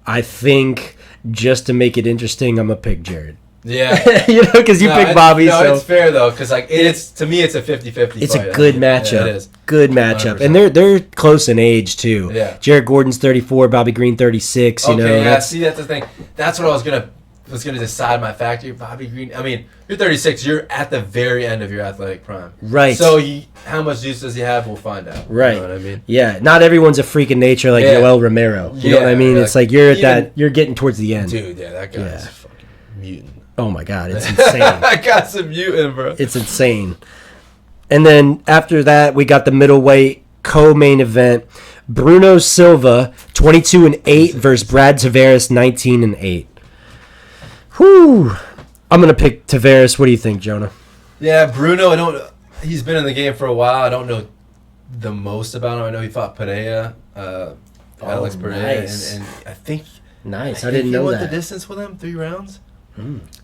I think just to make it interesting, I'm going to pick Jared. Yeah. Because you pick Bobby. No, it's fair, though, because like, to me, it's a 50-50 It's fight. a good matchup. Yeah, it is. Good matchup. 100%. And they're close in age, too. Yeah. Jared Gordon's 34, Bobby Green 36. That's the thing. That's what I was gonna decide my factor. Bobby Green. I mean, you're 36. You're at the very end of your athletic prime. Right. So how much juice does he have? We'll find out. Right. You know what I mean? Yeah. Not everyone's a freak of nature like Yoel Romero. You know what I mean? It's like you're you're getting towards the end. Dude, that guy's a fucking mutant. Oh my God, it's insane. That guy's a mutant, bro. It's insane. And then after that, we got the middleweight co-main event. Bruno Silva, 22-8 versus Brad Tavares, 19-8. Whew. I'm gonna pick Tavares. What do you think, Jonah? Yeah, Bruno. He's been in the game for a while. I don't know the most about him. I know he fought Pereira, Alex Pereira, nice. and I think. Nice. I didn't know that. He went the distance with him, 3 rounds.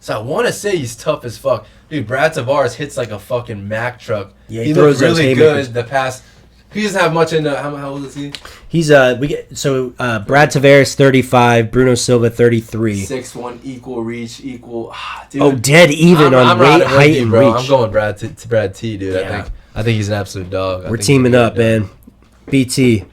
So I want to say he's tough as fuck, dude. Brad Tavares hits like a fucking Mack truck. Yeah, he throws looked really haymakers. good the past. He doesn't have much in the. How old is he? He's Brad Tavares 35, Bruno Silva 33. 6'1", equal reach, equal. Dude, oh, dead even on weight, height, and reach. I'm going Brad T, dude. Yeah. I think he's an absolute dog. We're teaming up, man. BT,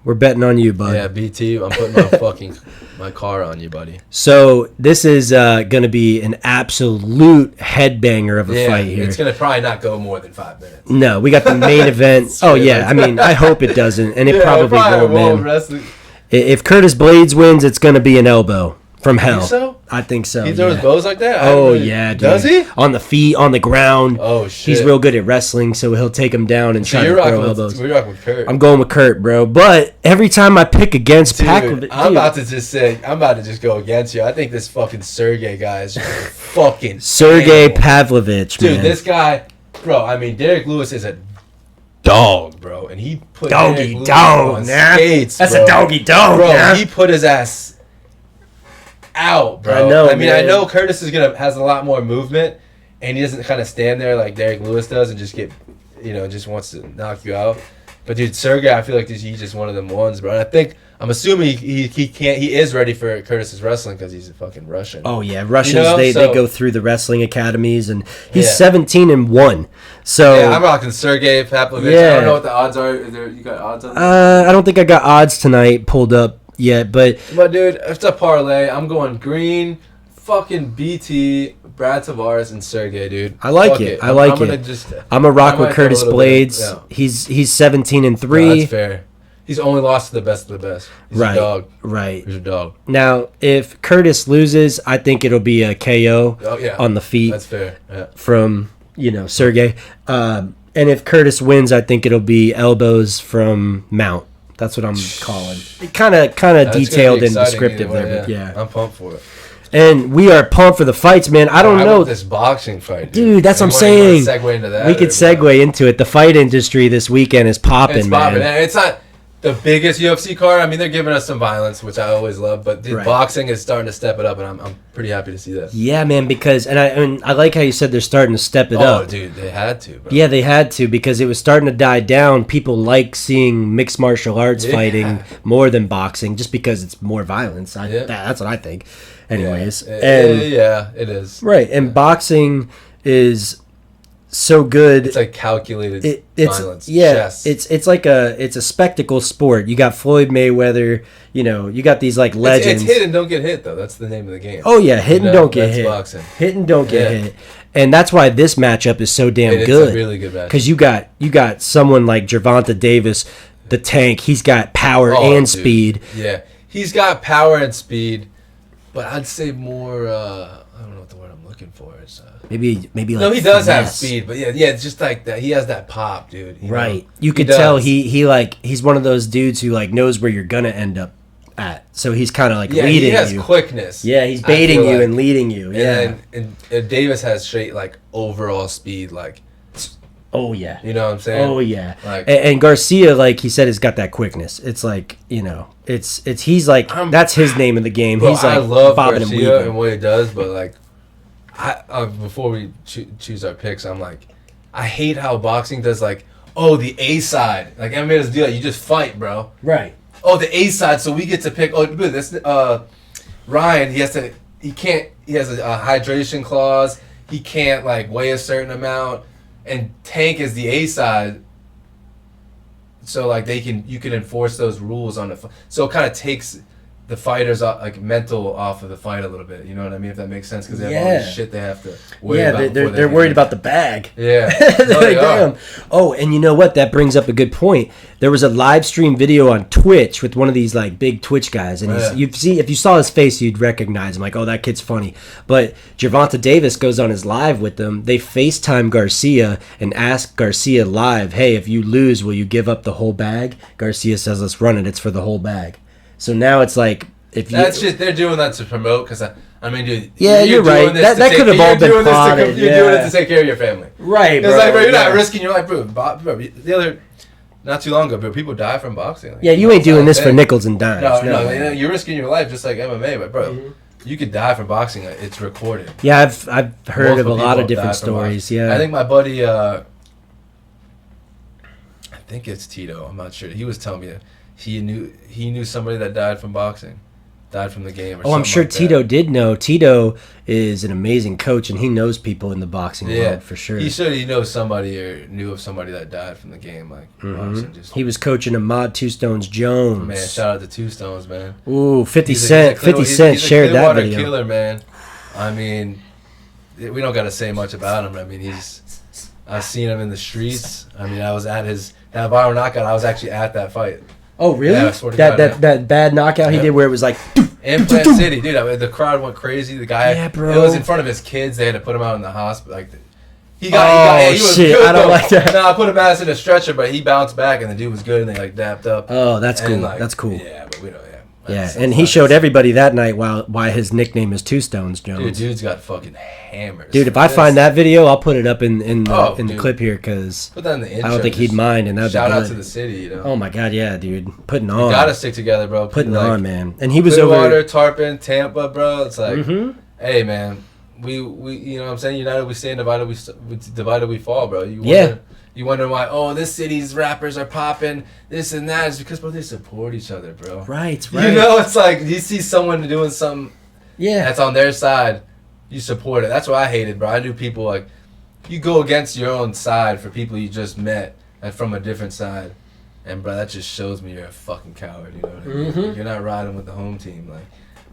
we're betting on you, bud. Yeah, BT, I'm putting my car on you, buddy. So this is going to be an absolute headbanger of a fight here. It's going to probably not go more than 5 minutes. No, we got the main event. Oh, yeah. I mean, I hope it doesn't, and it probably won't, man. If Curtis Blades wins, it's going to be an elbow from hell. Think so? I think so. He throws bows like that? Oh, yeah, dude. Does he? On the feet, on the ground. Oh, shit. He's real good at wrestling, so he'll take him down and try to throw elbows. We're rocking with Kurt. I'm going with Kurt, bro. But every time I pick against Pacquiao... I'm about to just go against you. I think this fucking Sergey guy is fucking Sergey Pavlovich, man. Dude, this guy... Bro, I mean, Derek Lewis is a dog, bro. And he put doggy dog on skates, That's a doggy dog, bro. Nah. He put his ass out, bro. I mean, I know Curtis has a lot more movement, and he doesn't kind of stand there like Derek Lewis does and just get, just wants to knock you out. But dude, Sergey, I feel like he's just one of them ones, bro. And I'm assuming he is ready for Curtis's wrestling because he's a fucking Russian. Oh yeah, Russians they go through the wrestling academies, and he's 17-1. So yeah, I'm rocking Sergey Pavlovich. I don't know what the odds are. You got odds on that? I don't think I got odds tonight pulled up yet, but dude, it's a parlay. I'm going Green fucking BT, Brad Tavares, and Sergey, dude. I like it. I like it. I'm a rock with Curtis Blades. Yeah. He's 17-3. No, that's fair. He's only lost to the best of the best. He's a dog. Right. He's a dog. Now, if Curtis loses, I think it'll be a KO on the feet. That's fair. Yeah. From, Sergey. And if Curtis wins, I think it'll be elbows from Mount. That's what I'm calling. Kind of detailed and descriptive there, but yeah. I'm pumped for it. And we are pumped for the fights, man. I don't know this boxing fight, dude. That's what I'm saying. Segue into that, we could segue into it. The fight industry this weekend is popping, it's popping, man. It's not the biggest UFC card. I mean, they're giving us some violence, which I always love, but boxing is starting to step it up, and I'm pretty happy to see that. Yeah, man, because I like how you said they're starting to step it up. Oh, dude, they had to, bro. Yeah, they had to, because it was starting to die down. People like seeing mixed martial arts fighting more than boxing, just because it's more violence. That's what I think. Anyways. Yeah, it is. Right, and boxing is so good. It's like calculated violence. Yeah, chess. it's like a spectacle sport. You got Floyd Mayweather. You got these like legends. It's hit and don't get hit though. That's the name of the game. Oh yeah, hit and don't get hit. Boxing. Hit and don't get hit. And that's why this matchup is so damn good. It's a really good matchup. Because you got someone like Gervonta Davis, the tank. He's got power and speed. Yeah, he's got power and speed, but I'd say more. I don't know what the word I'm looking for is. Maybe like no, he does have speed, but yeah, it's just like that. He has that pop, dude. Right, you could tell he's one of those dudes who like knows where you're gonna end up at. So he's kind of like leading you. He has quickness. Yeah, he's baiting you and leading you. Yeah, and Davis has straight like overall speed, like. Oh yeah, you know what I'm saying? Oh yeah, and Garcia, like he said, has got that quickness. It's like it's he's like that's his name in the game. Bro, he's like I love bobbing Garcia and weaving and what he does, but like. Before we choose our picks, I'm like, I hate how boxing does like, the A side. Like MMA doesn't do that. You just fight, bro. Right. Oh, the A side, so we get to pick. Oh, dude, this Ryan. He has a hydration clause. He can't like weigh a certain amount, and Tank is the A side. So like you can enforce those rules on it. So it kind of takes the fighters like mental off of the fight a little bit, you know what I mean? If that makes sense, because they have all this shit they have to worry about. Yeah, they're worried about the bag. Yeah, like, damn. Oh, and you know what? That brings up a good point. There was a live stream video on Twitch with one of these like big Twitch guys, and if you saw his face, you'd recognize him. Like, oh, that kid's funny. But Gervonta Davis goes on his live with them. They FaceTime Garcia and ask Garcia live, "Hey, if you lose, will you give up the whole bag?" Garcia says, "Let's run it. It's for the whole bag." So now it's like they're doing that to promote, because I mean, dude. Yeah, you're right. That could have all been plotted. You're doing it to take care of your family, right? It's like, bro, you're not risking your life, bro. The other, not too long ago, bro, people die from boxing. Like, you ain't doing this for nickels and dimes. No, you're risking your life just like MMA, but bro, you could die from boxing. It's recorded. Yeah, I've heard of a lot of different stories. Yeah, I think my buddy, I think it's Tito. I'm not sure. He was telling me. He knew somebody that died from boxing, died from the game. I'm sure like Tito did know. Tito is an amazing coach, and he knows people in the boxing world for sure. He knows somebody or knew of somebody that died from the game. Like boxing he was coaching Ahmad Two Stones Jones. Man, shout out to Two Stones, man. Ooh, 50 Cent. 50 Cent shared that video. He's a killer, man. I mean, we don't got to say much about him. I mean, I've seen him in the streets. I mean, I was at that viral knockout. I was actually at that fight. Oh really? Yeah, that bad knockout he did where it was like in Plant City, dude. I mean, the crowd went crazy. The guy, bro. It was in front of his kids. They had to put him out in the hospital. Like he was shit! Good, I don't like that. No, I put him ass in a stretcher, but he bounced back, and the dude was good, and they like dapped up. Oh, that's cool. That's cool. Yeah, but we don't. Yeah, and he showed everybody that night why his nickname is Two Stones Jones. Dude's got fucking hammers. Dude, if I find that video, I'll put it up in the clip here, because put that in the intro. I don't think he'd mind, and that'd shout be out good. to the city, you know. Oh my god, yeah, dude, putting on. We gotta stick together, bro. Putting on, man. And he was over Tarpon, Tampa, bro. It's like, hey, man, we you know what I'm saying? United we stand, divided we fall, bro. You wonder why? Oh, this city's rappers are popping, this and that. It's because, bro, they support each other, bro. Right. You know, it's like you see someone doing something, that's on their side, you support it. That's what I hated, bro. I knew people like you go against your own side for people you just met and from a different side, and bro, that just shows me you're a fucking coward. You know what I mean? You're not riding with the home team, like.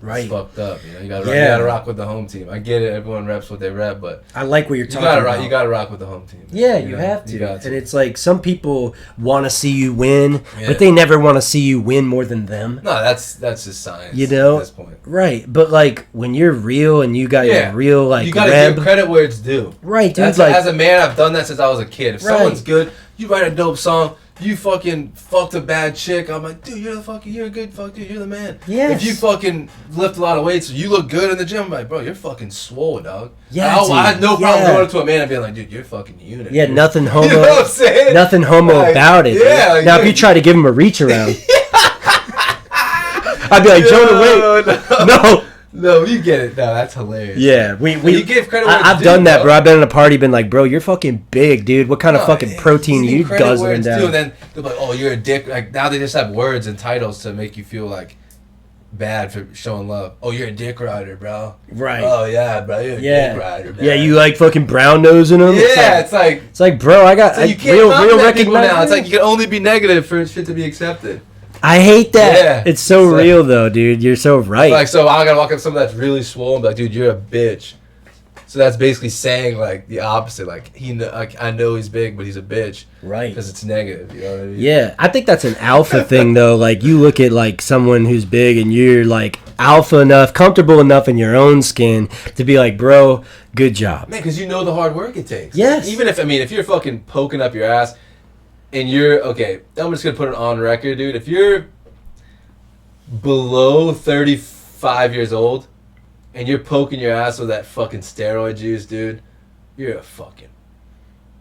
Right. It's fucked up. You know, you gotta rock with the home team. I get it. Everyone reps what they rep, but I like what you're talking about. You gotta rock with the home team. Yeah, you have to. And it's like some people want to see you win, but they never want to see you win more than them. No, that's just science. You know, at this point. Right? But like when you're real and you got your real like, you gotta give credit where it's due. Right, dude. That's like as a man, I've done that since I was a kid. If someone's good, you write a dope song. You fucking fucked a bad chick. I'm like, dude, you're a good fuck dude. You're the man. Yes. If you fucking lift a lot of weights, you look good in the gym. I'm like, bro, you're fucking swole, dog. Yeah, I had no problem going up to a man and being like, dude, you're fucking unit. Yeah, dude. nothing homo. You know what I'm saying? Nothing homo like, about it. Yeah. Like, now, if you try to give him a reach around, I'd be like, Jonah, wait, no. No, you get it. No, that's hilarious. Yeah, you give credit where I've done that, bro. I've been in a party, been like, bro, you're fucking big, dude. What kind of fucking protein you guzzling down? And then they're like, oh, you're a dick. Like now they just have words and titles to make you feel like bad for showing love. Oh, you're a dick rider, bro. Right. Oh yeah, bro. You're a dick rider. Man. Yeah, you like fucking brown nosing them. Yeah, it's like, bro, I got you can't real recognize now. It's like you can only be negative for shit to be accepted. I hate that. Yeah. It's so real, though, dude. You're so right. Like, so I gotta walk up to someone that's really swollen, but like, dude, you're a bitch. So that's basically saying like the opposite. Like I know he's big, but he's a bitch. Right. Because it's negative. You know what I mean? Yeah, I think that's an alpha thing, though. Like you look at like someone who's big, and you're like alpha enough, comfortable enough in your own skin to be like, bro, good job. Man, because you know the hard work it takes. Yes. Even if you're fucking poking up your ass, and you're okay. I'm just gonna put it on record, dude. If you're below 35 years old and you're poking your ass with that fucking steroid juice, dude, you're a fucking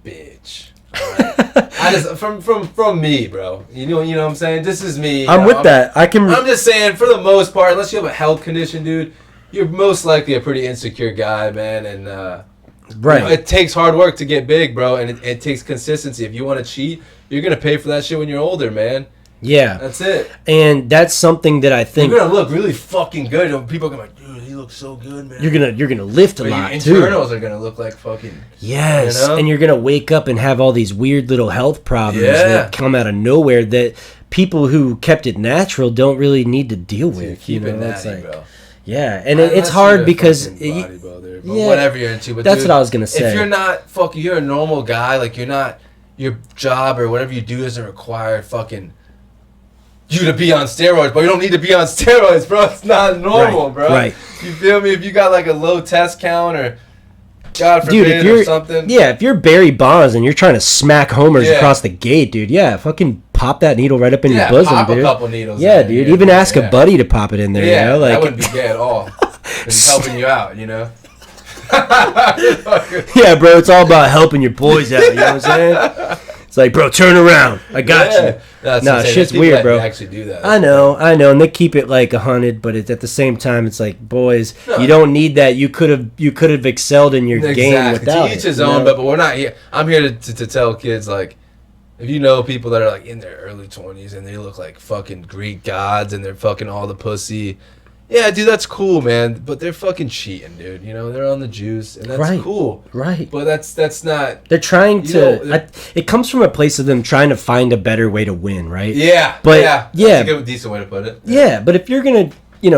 bitch. Right? I just from me, bro. You know what I'm saying? This is me. I'm with that. I'm just saying, for the most part, unless you have a health condition, dude, you're most likely a pretty insecure guy, man. And right, you know, it takes hard work to get big, bro, and it takes consistency. If you want to cheat, you're gonna pay for that shit when you're older, man. Yeah, that's it. And that's something that I think you're gonna look really fucking good. People are gonna be like, dude, he looks so good, man. You're gonna lift a lot your too. Internals are gonna look like fucking. Yes, you know? And you're gonna wake up and have all these weird little health problems that come out of nowhere that people who kept it natural don't really need to deal with. Keep it natty, it's like, bro. Yeah, and it's hard because whatever you're into, but that's what I was gonna say. If you're not you're a normal guy, like you're not, your job or whatever you do doesn't require fucking you to be on steroids, but you don't need to be on steroids, bro. It's not normal, bro. Right. You feel me? If you got like a low test count or God forbid or something. Yeah, if you're Barry Bonds and you're trying to smack homers across the gate, dude, fucking pop that needle right up in your bosom, pop dude. a couple needles. Yeah, dude. Even ask a buddy to pop it in there. Yeah, you know? Like, that wouldn't be gay at all. It's helping you out, you know. Yeah, bro. It's all about helping your boys out. You know what I'm saying? It's like, bro, turn around. I got you. No, shit's weird, bro. Actually do that. I know, and they keep it like 100, but at the same time, it's like, boys, you don't need that. You could have excelled in your game without to each his own. But we're not here. I'm here to tell kids, like, if you know people that are like in their early 20s and they look like fucking Greek gods and they're fucking all the pussy. Yeah, dude, that's cool, man. But they're fucking cheating, dude. You know, they're on the juice, and that's cool. Right. But that's not. They're trying to. It comes from a place of them trying to find a better way to win, right? Yeah. But that's a good, decent way to put it. Yeah, but if you're gonna,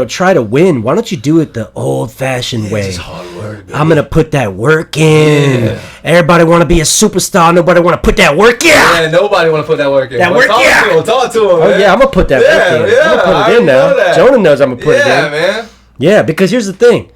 try to win, why don't you do it the old-fashioned way? It's hard work, baby. I'm gonna put that work in. Yeah. Everybody want to be a superstar. Nobody want to put that work in. Yeah, nobody want to put that work in. Talk to him. Oh yeah, I'm gonna put that work in. Yeah, I'm gonna put it in now. That. Jonah knows I'm gonna put it in. Yeah, man. Yeah, because here's the thing.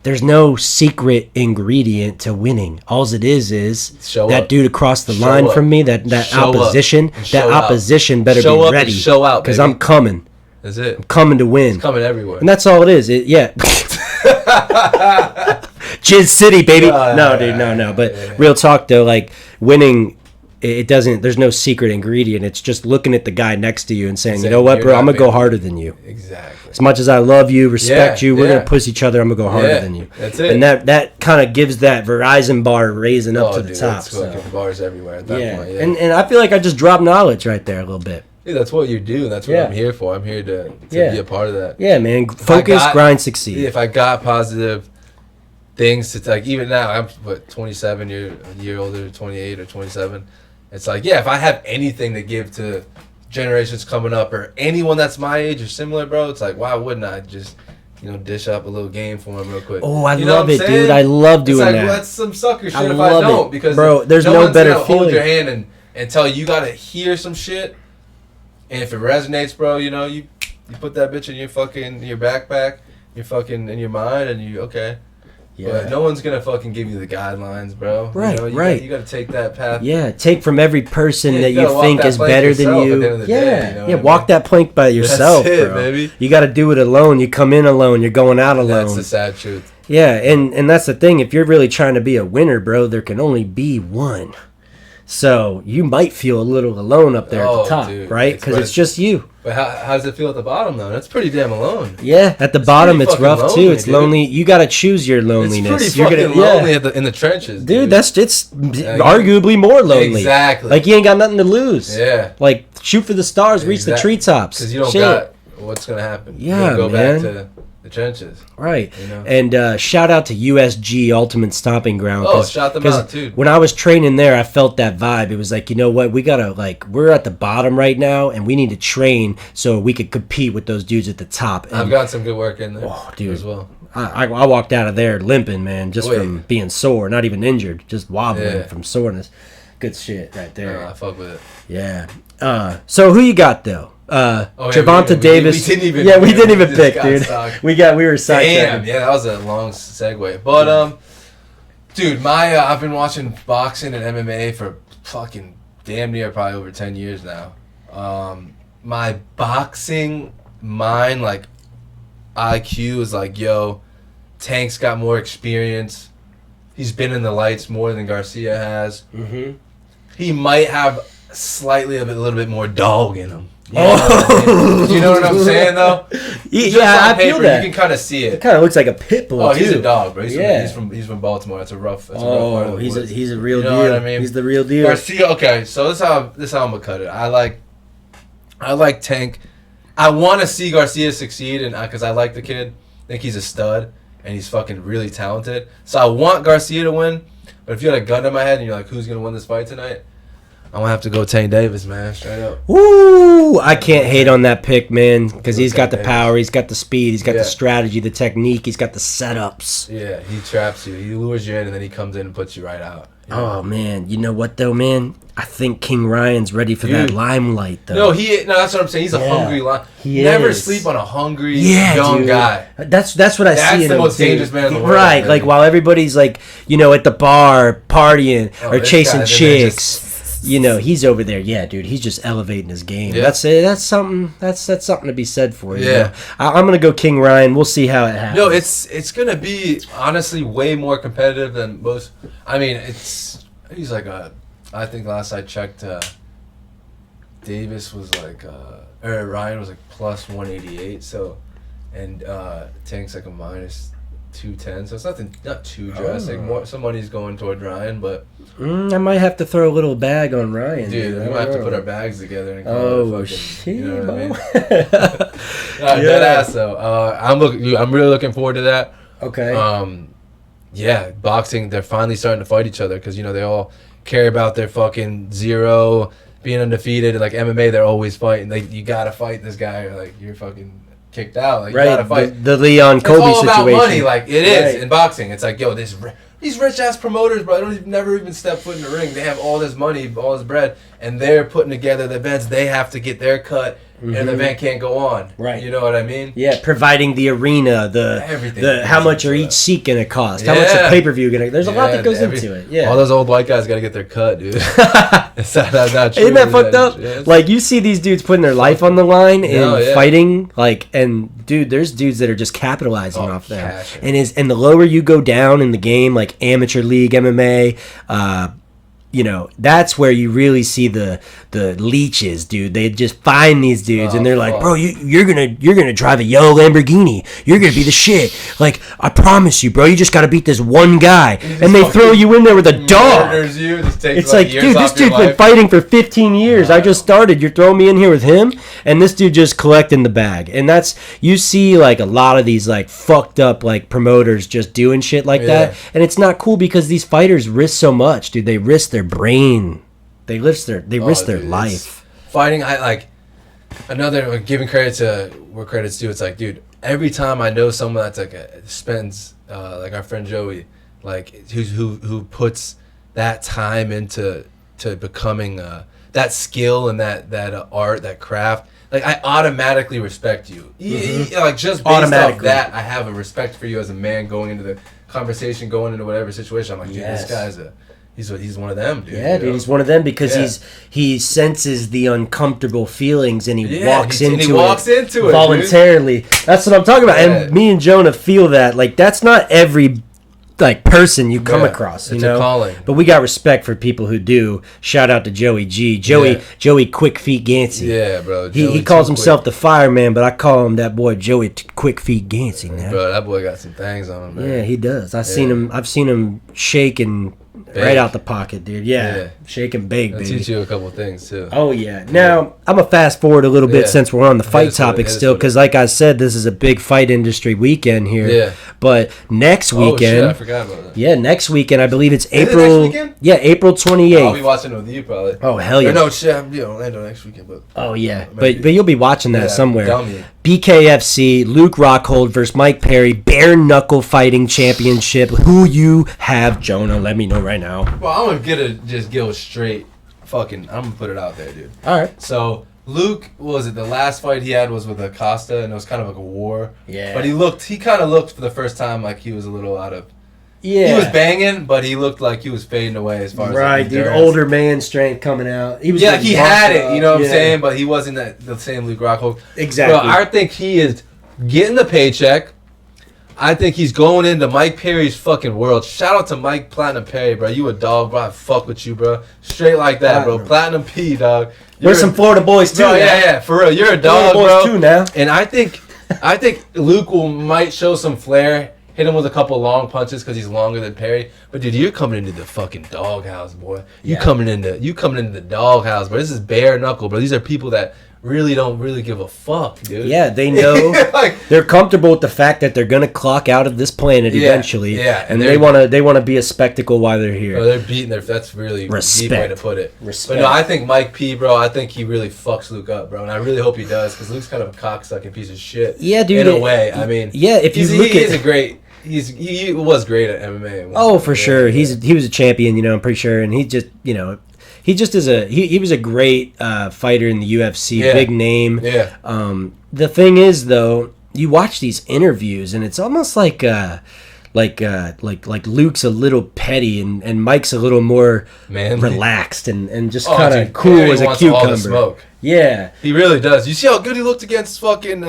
There's no secret ingredient to winning. All it is that dude across the line from me, that opposition better be ready. Show out, because I'm coming. That's it. I'm coming to win. It's coming everywhere. And that's all it is. Jizz City, baby. No, dude, no. But real talk though, like winning, it doesn't. There's no secret ingredient. It's just looking at the guy next to you and saying, you know what, bro, I'm gonna go harder than you. Exactly. As much as I love you, respect you, we're gonna push each other. I'm gonna go harder than you. That's it. And that kind of gives that Verizon bar raising up to the top. That's bars everywhere at that point. Yeah. And I feel like I just dropped knowledge right there a little bit. Yeah, that's what you do. That's what I'm here for. I'm here to be a part of that. Yeah, man. Focus, grind, succeed. If I got positive things to like, even now, I'm 27, a year older, 28 or 27. It's like, if I have anything to give to generations coming up or anyone that's my age or similar, bro, it's like, why wouldn't I just, dish up a little game for them real quick? Oh, I love it, dude. I love doing that. Well, that's some sucker shit if I don't. Because bro, there's no better feeling. Hold your hand and tell you got to hear some shit. And if it resonates, bro, you put that bitch in your backpack, in your mind, and okay. Yeah. But no one's gonna fucking give you the guidelines, bro. Right, you gotta take that path. Yeah, take from every person that you think is better than you. Walk that plank by yourself, That's it, bro. Baby. You gotta do it alone. You come in alone. You're going out alone. That's the sad truth. Yeah, and that's the thing. If you're really trying to be a winner, bro, there can only be one. So you might feel a little alone up there at the top, dude, right? Because it's just you. But how does it feel at the bottom, though? That's pretty damn alone. Yeah, at the bottom, it's rough, lonely, too. It's lonely. You got to choose your loneliness. It's pretty fucking lonely in the trenches, dude. It's arguably more lonely. Exactly. Like, you ain't got nothing to lose. Yeah. Like, shoot for the stars, reach the treetops. Because you don't got what's going to happen. Yeah, go back to the trenches. Right. And shout out to USG, Ultimate Stomping Ground. Oh, shout them out, too. When I was training there, I felt that vibe. It was like, you know what? We got to, we're at the bottom right now, and we need to train so we could compete with those dudes at the top. And I've got some good work in there as well. I walked out of there limping, man, just from being sore. Not even injured, just wobbling from soreness. Good shit right there. I fuck with it. Yeah. So who you got, though? Javonta Davis. We didn't even pick, dude. We were sidetracked. Damn, yeah, that was a long segue. But dude, I've been watching boxing and MMA for fucking damn near probably over 10 years now. My boxing mind, IQ is Tank's got more experience. He's been in the lights more than Garcia has. Mm-hmm. He might have slightly a little bit more dog in him. You know what I'm saying, though? I feel that. You can kind of see it. It kind of looks like a pit bull. Oh, he's a dog, bro. He's from Baltimore. That's a rough. Part of he's a real deal. You know what I mean? He's the real deal. Garcia. Okay, so this is how I'm gonna cut it. I like Tank. I want to see Garcia succeed, and because I like the kid, I think he's a stud, and he's fucking really talented. So I want Garcia to win. But if you had a gun to my head and you're like, who's gonna win this fight tonight? I'm going to have to go Tank Davis, man, straight up. Woo! I can't hate on that pick, man, because he's got the power, he's got the speed, he's got the strategy, the technique, he's got the setups. Yeah, he traps you. He lures you in, and then he comes in and puts you right out. Oh, man. You know what, though, man? I think King Ryan's ready for that limelight, though. No, that's what I'm saying. He's a hungry lion. Never sleep on a hungry young guy. That's what I see in him. That's the most dangerous man in the world. Right, while everybody's, at the bar partying or chasing chicks. He's over there. Yeah, dude, he's just elevating his game. Yeah. That's something. That's something to be said for you. Yeah, I'm gonna go King Ryan. We'll see how it happens. No, it's gonna be honestly way more competitive than most. I mean, he's I think last I checked, Davis was Ryan was plus 188. So, and Tank's a minus 210. So it's not too drastic. Some money's going toward Ryan, but I might have to throw a little bag on Ryan. Dude, we might have to put our bags together and shit, you know what I mean? Dead ass though. I'm really looking forward to that. Okay. Boxing. They're finally starting to fight each other because they all care about their fucking zero, being undefeated. And MMA, they're always fighting. You gotta fight this guy, or you're fucking kicked out. You gotta fight. The Leon Kobe situation. It's all about money. It is in boxing. It's these rich ass promoters, bro, never even step foot in the ring. They have all this money, all this bread, and they're putting together the events. They have to get their cut, and the event can't go on. Right. You know what I mean? Yeah, providing the arena, everything. How much are each seat gonna cost? How much a pay-per-view gonna? There's a lot that goes into it. Yeah. All those old white guys gotta get their cut, dude. It's not true. Isn't that fucked up? Yeah, you see these dudes putting their life on the line and fighting, and dude, there's dudes that are just capitalizing off that. And the lower you go down in the game, amateur league MMA, that's where you really see the leeches, dude. They just find these dudes and they're like, bro, you're gonna drive a yellow Lamborghini. You're gonna be the shit. I promise you, bro. You just gotta beat this one guy, and they throw you in there with a dog. It's dude, this dude's been fighting for 15 years. I just started. You're throwing me in here with him, and this dude just collecting the bag. And you see a lot of these fucked up promoters just doing shit like that, and it's not cool because these fighters risk so much, dude. They risk their brain. They risk their life. Fighting, another giving credit to where credit's due. It's like, dude, every time I know someone that's like spends like our friend Joey, like who puts that time into becoming that skill and that art, that craft. Like, I automatically respect you. Like, just based off that, I have a respect for you as a man going into the conversation, going into whatever situation. I'm like, dude, this guy's he's one of them, dude. Yeah, dude, he's one of them because he senses the uncomfortable feelings and he walks into it voluntarily. Dude. That's what I'm talking about. Yeah. And me and Jonah feel that. Like, that's not every like person you come across, it's a calling. But we got respect for people who do. Shout out to Joey G. Joey Quick Feet Gansey. Yeah, bro. He calls himself the fireman, but I call him that boy Joey Quick Feet Gansey, man. Bro, that boy got some things on him, man. Yeah, he does. I've seen him shake and right out the pocket, dude. Yeah. Shake and bake, baby. I'll teach you a couple things too. Oh yeah. Now I'm gonna fast forward a little bit since we're on the fight topic still, because like I said, this is a big fight industry weekend here. Yeah. But next weekend, shit, I forgot about that. Yeah, next weekend I believe it's April. Next weekend? Yeah, April 28th. I'll be watching it with you probably. Oh hell yeah. Or no shit, I'm Orlando next weekend, but. Oh yeah, but you'll be watching that somewhere. BKFC, Luke Rockhold versus Mike Perry, bare knuckle fighting championship. Who you have, Jonah? Let me know right now. Well, I'm gonna just go straight. I'm gonna put it out there, dude. All right. So Luke, the last fight he had was with Acosta, and it was kind of like a war. Yeah. But he kind of looked for the first time like he was a little out of. Yeah. He was banging, but he looked like he was fading away as far as right, dude. Older man strength coming out. He was he had it. You know what I'm saying? But he wasn't the same Luke Rockhold. Exactly. Bro, I think he is getting the paycheck. I think he's going into Mike Perry's fucking world. Shout out to Mike Platinum Perry, bro. You a dog, bro. I fuck with you, bro. Straight like that, bro. Platinum P, dog. We're some Florida boys too. Bro, yeah, for real. You're a dog, Florida boys bro. Too now. And I think Luke might show some flair. Hit him with a couple long punches because he's longer than Perry. But dude, you're coming into the fucking doghouse, boy. You coming into the doghouse, bro. This is bare knuckle, bro. These are people that really don't give a fuck, dude. Yeah, they know. They're comfortable with the fact that they're gonna clock out of this planet eventually. Yeah, and they wanna be a spectacle while they're here. Bro, they're beating that's really respect. Deep way to put it. Respect. But no, I think Mike P, bro, I think he really fucks Luke up, bro, and I really hope he does because Luke's kind of a cocksucking piece of shit. Yeah, dude. In a way, I mean. Yeah, if you look at. He was great at MMA. Oh, for sure. He was a champion, I'm pretty sure, and he just is he was a great fighter in the UFC, big name. Yeah. The thing is, though, you watch these interviews, and it's almost like Luke's a little petty, and Mike's a little more relaxed and just kind of cool as a cucumber. Smoke. Yeah, he really does. You see how good he looked against fucking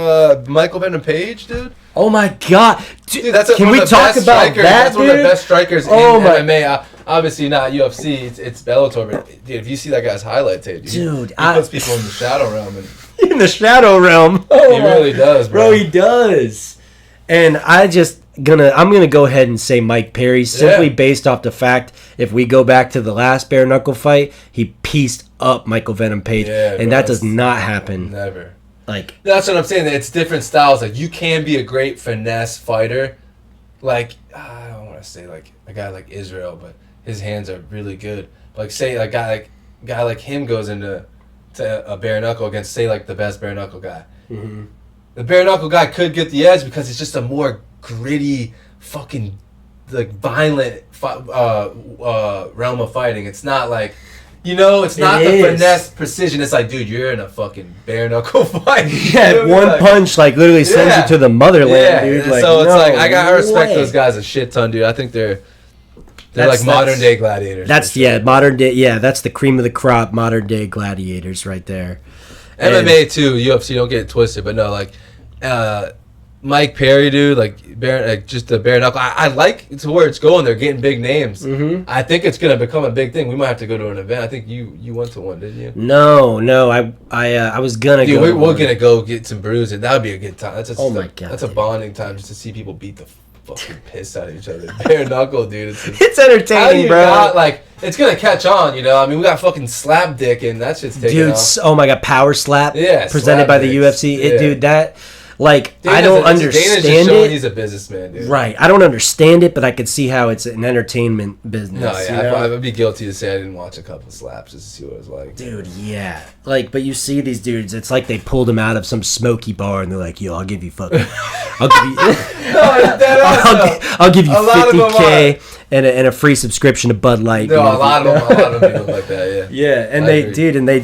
Michael Venom Page, dude? Oh my god, dude! Can we talk about that? That's one of the best strikers in MMA. Obviously not UFC. It's Bellator. But dude, if you see that guy's highlight tape, dude, he puts people in the shadow realm. In the shadow realm, he really does, bro. He does. And I'm gonna go ahead and say Mike Perry simply based off the fact if we go back to the last bare knuckle fight, he pieced up Michael Venom Page, and that does not happen. Never. Like that's what I'm saying. It's different styles. Like you can be a great finesse fighter. Like I don't want to say like a guy like Israel, but his hands are really good. Like say a guy like him goes into a bare knuckle against say like the best bare knuckle guy. Mm-hmm. The bare knuckle guy could get the edge because it's just a more gritty, fucking like violent realm of fighting. It's not like. It's not the finesse precision. It's like, dude, you're in a fucking bare knuckle fight. Yeah, one punch like literally sends you to the motherland, dude. Like, so it's like I respect those guys a shit ton, dude. I think they're like modern day gladiators. That's modern day. Yeah, that's the cream of the crop, modern day gladiators right there. MMA too, UFC. Don't get it twisted, but no, like Mike Perry, dude, just the bare knuckle. I like to where it's going. They're getting big names. Mm-hmm. I think it's gonna become a big thing. We might have to go to an event. I think you went to one, didn't you? No, I was gonna go. Dude, we're gonna go get some bruising. That would be a good time. My god, that's a bonding time just to see people beat the fucking piss out of each other. Bare knuckle, dude. It's entertaining, bro. It's gonna catch on, I mean, we got fucking slap dick, and that shit's taking off. Oh my god, power slap. Yeah, presented by the UFC. Dude, that. Like, I don't understand Dana's just showing it. He's a businessman, dude. Right. I don't understand it, but I could see how it's an entertainment business. No, yeah, you know? I would be guilty to say I didn't watch a couple slaps just to see what it was like. Dude, yeah. Like, but you see these dudes, it's like they pulled them out of some smoky bar and they're like, yo, I'll give you fucking... I'll give you... I'll give you $50K and a free subscription to Bud Light. No, a lot of them look like that, yeah. Yeah, and they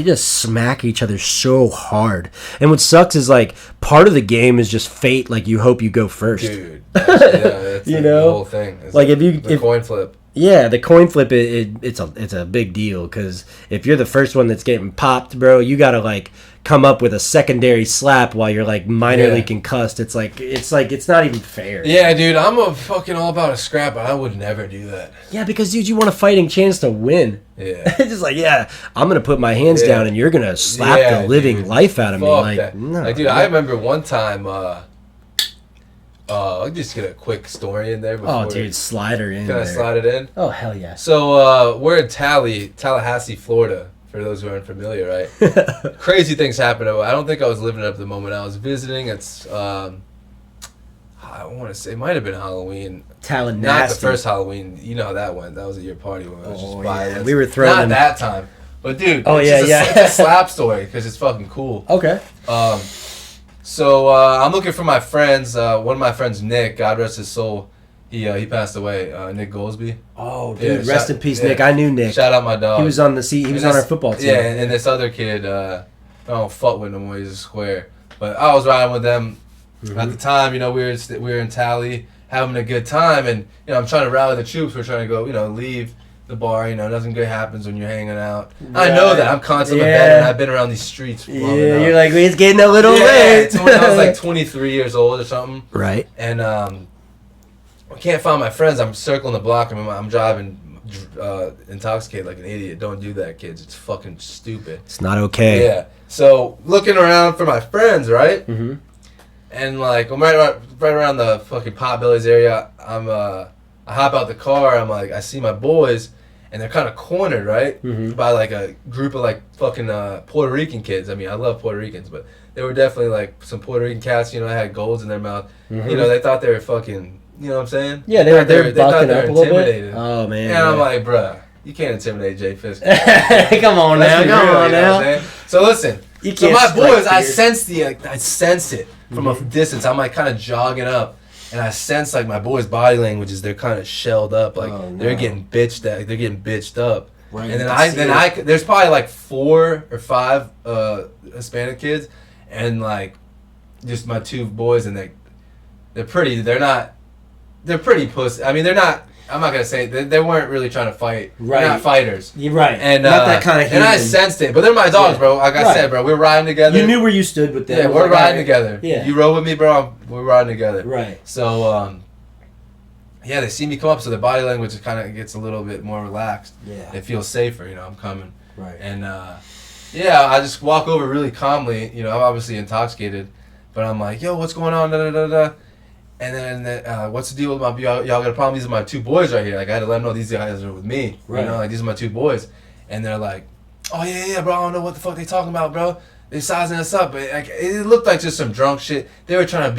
just smack each other so hard. And what sucks is, like, part of the game is just fate. Like, you hope you go first. Dude, that's you like know? the whole thing. It's like the coin flip. Yeah, the coin flip, it's a big deal, because if you're the first one that's getting popped, bro, you gotta, like, come up with a secondary slap while you're, like, minorly concussed. It's not even fair. Yeah, dude, I'm a fucking all about a scrap, but I would never do that. Yeah, because, dude, you want a fighting chance to win. Yeah. It's just like, yeah, I'm gonna put my hands down and you're gonna slap the living life out of me. Like, no. Like, dude, I remember one time, I'll just get a quick story in there. Dude, slide her in. Can I slide it in? Oh, hell yeah. So, we're in Tallahassee, Florida, for those who aren't familiar, right? Crazy things happen. I don't think I was living up to the moment I was visiting. It's, I want to say, it might have been Halloween. Tallahassee. Not the first Halloween. You know how that went. That was at your party when it was just violence. Yeah. We were throwing Not that time. But, dude, it's a slap story, because it's fucking cool. Okay. So I'm looking for my friends. One of my friends, Nick, God rest his soul, he passed away. Nick Goldsby. Oh, dude, rest in peace, Nick. I knew Nick. Shout out my dog. He was on our football team. Yeah, and this other kid, I don't fuck with him when he's a square. But I was riding with them at the time. You know, we were in Tally having a good time, and I'm trying to rally the troops. We're trying to go, leave the bar. Nothing good happens when you're hanging out. Right. I know that. I'm constantly veteran. I've been around these streets for long enough. You're like, it's getting a little late. So when I was like 23 years old or something. Right. And I can't find my friends. I'm circling the block. I'm driving intoxicated like an idiot. Don't do that, kids. It's fucking stupid. It's not okay. Yeah. So looking around for my friends, right? Mm-hmm. And like I'm right around the fucking Potbellies area. I hop out the car. I'm like, I see my boys. And they're kind of cornered, right? Mm-hmm. By like a group of like fucking Puerto Rican kids. I mean, I love Puerto Ricans, but they were definitely like some Puerto Rican cats. They had golds in their mouth. Mm-hmm. They thought they were fucking. You know what I'm saying? Yeah, they were bucking up a little intimidated. bit. Oh man. And I'm like, bruh, you can't intimidate J Fisk. Come on now. So listen. So my boys, I sense it from a distance. I'm like kind of jogging up. And I sense like my boys' body language is they're kind of shelled up, like they're getting bitched at, they're getting bitched up. Right. And then there's probably like 4 or 5 Hispanic kids, and like just my 2 boys, and they're pretty pussy. I mean, they're not. I'm not gonna say they weren't really trying to fight. Right. They're not fighters. You're right. And not that kind of human. And I sensed it, but they're my dogs, bro. Like I said, bro, we're riding together. You knew where you stood with them. Yeah, we're riding together. Yeah. You rode with me, bro. We're riding together. Right. So, they see me come up, so their body language kind of gets a little bit more relaxed. Yeah. It feels safer, I'm coming. Right. And I just walk over really calmly. I'm obviously intoxicated, but I'm like, yo, what's going on? Da da da da. And then, what's the deal with y'all got a problem? These are my 2 boys right here. Like, I had to let them know these guys are with me. Right. Like, these are my 2 boys. And they're like, oh, yeah, bro, I don't know what the fuck they talking about, bro. They're sizing us up. But, like, it looked like just some drunk shit. They were trying to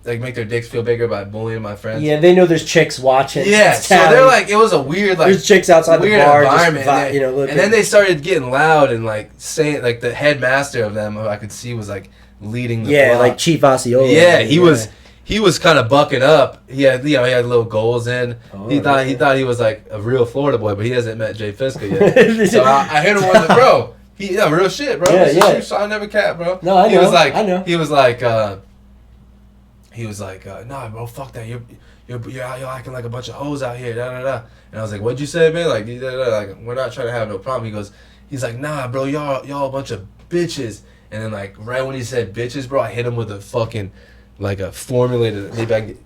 make their dicks feel bigger by bullying my friends. Yeah, they know there's chicks watching. Yeah, so they're like, it was a weird, like, there's chicks outside the bar, environment. Just, and then they started getting loud and, like, saying, like, the headmaster of them, who I could see was, like, leading the block. Like Chief Osceola. Yeah, he was kind of bucking up. He had little goals in. He thought he was like a real Florida boy, but he hasn't met J Fisk yet. So I hit him with the bro. Real shit, bro. Yeah. I never cap, bro. No, I know. He was like, nah, bro, fuck that. You're acting like a bunch of hoes out here. Da da da. And I was like, what'd you say, man? Like, like we're not trying to have no problem. He's like, nah, bro, y'all a bunch of bitches. And then like right when he said bitches, bro, I hit him with a fucking. Like a formulated, maybe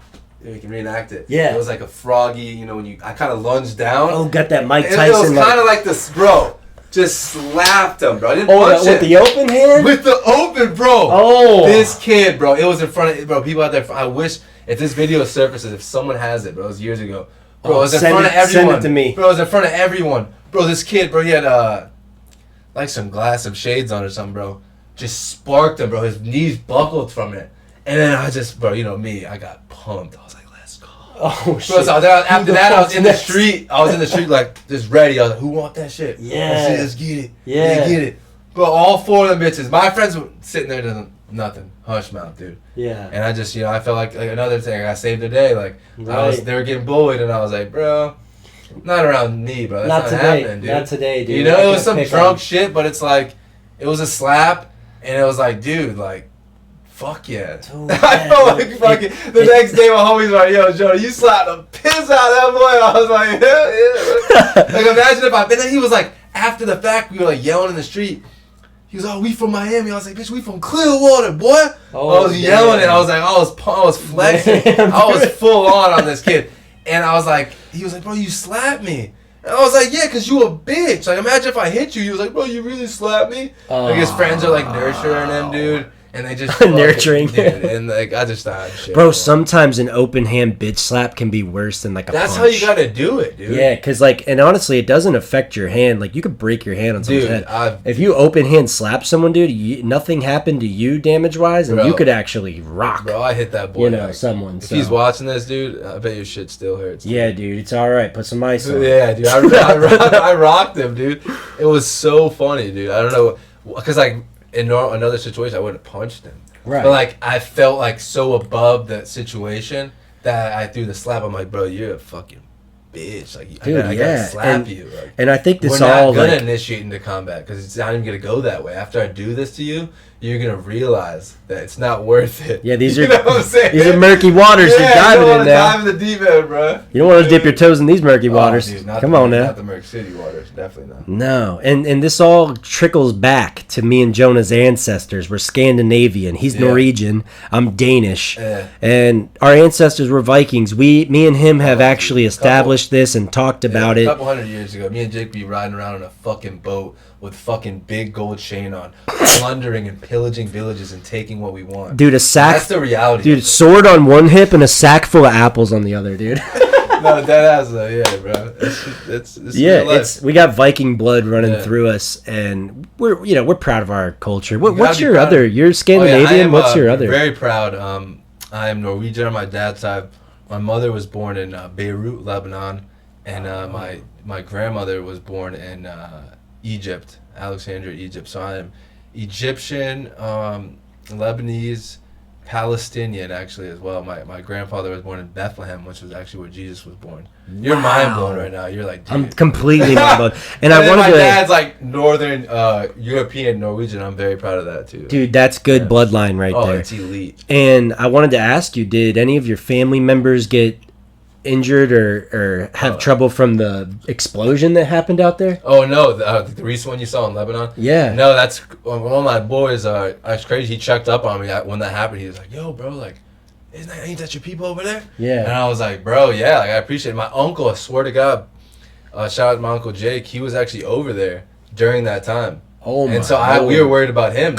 we can reenact it. Yeah. It was like a froggy, when I kind of lunged down. Oh, got that Mike Tyson. It was kind of like this, bro. Just slapped him, bro. I didn't punch him. With the open hand? With the open, bro. Oh. This kid, bro. It was in front of, bro, people out there. I wish, if this video surfaces, if someone has it, bro. It was years ago. Bro, it was in front of everyone. Send it to me. Bro, it was in front of everyone. Bro, this kid, bro, he had, like some shades on or something, bro. just sparked him, bro. His knees buckled from it. And then I just, bro, you know me, I got pumped. I was like, let's go. Oh, shit. Bro, so after that, I was in the street. I was in the street, like, just ready. I was like, who want that shit? Yeah. Let's get it. Yeah. Let's get it. Bro, all 4 of them bitches. My friends were sitting there doing nothing. Hush mouth, dude. Yeah. And I just, I felt like another thing. I saved the day. Like, right. they were getting bullied, and I was like, bro, not around me, bro. That's not today. happening, dude. Not today, dude. You know, it was some drunk shit, but it's like, it was a slap, and it was like, dude, like, fuck yeah. Dude, I felt like fucking, the next day my homies were like, yo, Jonah, you slapped the piss out of that boy. I was like, yeah. Like, imagine if and then he was like, after the fact, we were like yelling in the street. He was, oh, we from Miami. I was like, bitch, we from Clearwater, boy. I was yelling, and I was like, I was flexing. I was full on this kid. And I was like, he was like, bro, you slapped me. And I was like, yeah, because you a bitch. Like, imagine if I hit you. He was like, bro, you really slapped me? Like, his friends are, like, nurturing him, dude. And they just nurturing, dude, and like I just thought, shit, bro. Sometimes an open hand bitch slap can be worse than like a That's punch. how you gotta do it, dude. Yeah, because like, and honestly, it doesn't affect your hand. Like, you could break your hand on someone's head. If you open hand slap someone, dude, nothing happened to you damage wise, and you could actually rock. Bro, I hit that boy. Like, someone. If he's watching this, dude, I bet your shit still hurts. Yeah, dude, it's all right. Put some ice on. Yeah, dude, I rocked him, dude. It was so funny, dude. I don't know, because like in another situation, I wouldn't have punched him. Right. But like I felt like so above that situation that I threw the slap. I'm like, bro, you're a fucking bitch. Like, dude, I gotta slap you. Like, and I think this we're all not gonna like, initiate into combat because it's not even gonna go that way. After I do this to you, you're gonna realize that it's not worth it. Yeah, these are you know what I'm saying? These are murky waters. Yeah, You're diving in now. Dive in the deep end, bro. You don't want to dip your toes in these murky waters. Dude, Come on now. Not the Murk City waters, definitely not. No, and this all trickles back to me and Jonah's ancestors. We're Scandinavian. He's Norwegian. I'm Danish. And our ancestors were Vikings. Me and him have actually established this and talked about it. A couple hundred years ago, me and Jake be riding around on a fucking boat with fucking big gold chain on, plundering and pillaging villages and taking what we want. Dude, a sack. That's the reality. Dude, sword on one hip and a sack full of apples on the other, dude. No, that has bro. It's we got Viking blood running through us, and we're proud of our culture. What's your other? You're Scandinavian. What's your other? Very proud. I am Norwegian on my dad's side. My mother was born in Beirut, Lebanon, and my grandmother was born in Egypt, Alexandria, Egypt. So I am Egyptian, Lebanese, Palestinian actually as well. My grandfather was born in Bethlehem, which was actually where Jesus was born. You're mind blown right now. You're like, dude. I'm completely mind blown. And I wanted my dad's like Northern European Norwegian. I'm very proud of that too. Dude, that's good bloodline right there. Oh, it's elite. And I wanted to ask you, did any of your family members get injured or have trouble from the explosion that happened out there? Oh no, the recent one you saw in Lebanon. Yeah. No, that's one of my boys. That's crazy. He checked up on me when that happened. He was like, "Yo, bro, like, ain't that your people over there?" Yeah. And I was like, "Bro, yeah, like I appreciate it." My uncle, I swear to God, shout out to my uncle Jake. He was actually over there during that time. Oh my. And so we were worried about him.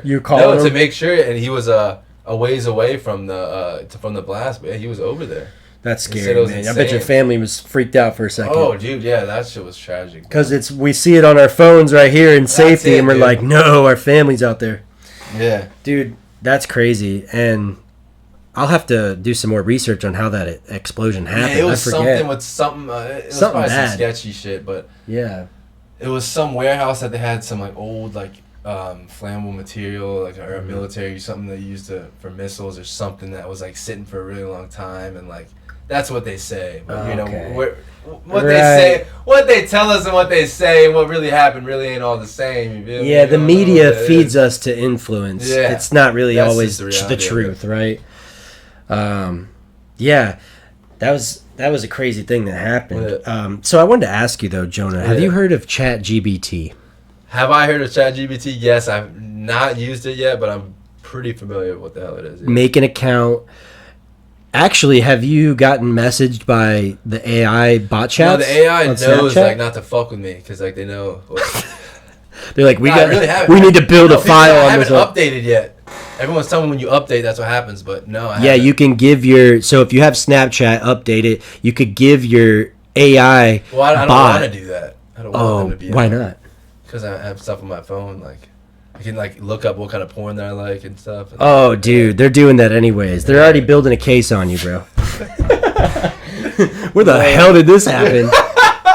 You're calling him? To make sure, and he was a ways away from the blast, but yeah, he was over there. That's scary, man. I bet your family was freaked out for a second. Oh, dude, yeah, that shit was tragic. Because we see it on our phones right here in safety, and we're like, no, our family's out there. Yeah. Dude, that's crazy. And I'll have to do some more research on how that explosion happened. Yeah, it was something with something. It was probably some sketchy shit, but yeah, it was some warehouse that they had some like old like flammable material, like or military something they used for missiles or something that was like sitting for a really long time, and like. That's what they say, but you know they say, what they tell us, and what they say, and what really happened really ain't all the same. You feel me? Yeah, the media feeds us to influence. Yeah. It's not really always the truth, right? Yeah, that was a crazy thing that happened. So I wanted to ask you though, Jonah, have you heard of ChatGPT? Have I heard of ChatGPT? Yes, I've not used it yet, but I'm pretty familiar with what the hell it is. Yeah. Make an account. Actually, have you gotten messaged by the AI bot chats? No, the AI knows like not to fuck with me because like they know. They're like, we need to build a file on this. I haven't updated yet. Everyone's telling me when you update, that's what happens, but no. I haven't. You can give so if you have Snapchat, update it. You could give your AI. Well, I don't want to do that. I don't want them to be. Why not? Because I have stuff on my phone like. I can like look up what kind of porn that I like and stuff. And oh, dude, they're doing that anyways. They're already building a case on you, bro. Where the hell did this happen?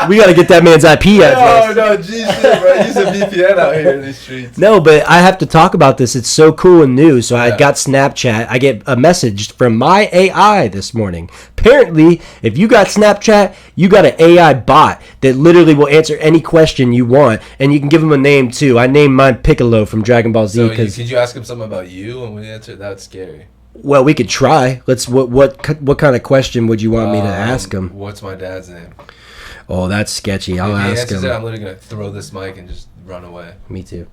We got to get that man's IP address. No, G shit, bro. Use a VPN out here in these streets. No, but I have to talk about this. It's so cool and new. So I got Snapchat. I get a message from my AI this morning. Apparently, if you got Snapchat, you got an AI bot that literally will answer any question you want, and you can give him a name too. I named mine Piccolo from Dragon Ball Z. So could you ask him something about you and we answer? That's scary. Well, we could try. Let's. What kind of question would you want me to ask him? What's my dad's name? Oh, that's sketchy. I'll ask him. I'm literally gonna throw this mic and just run away. Me too.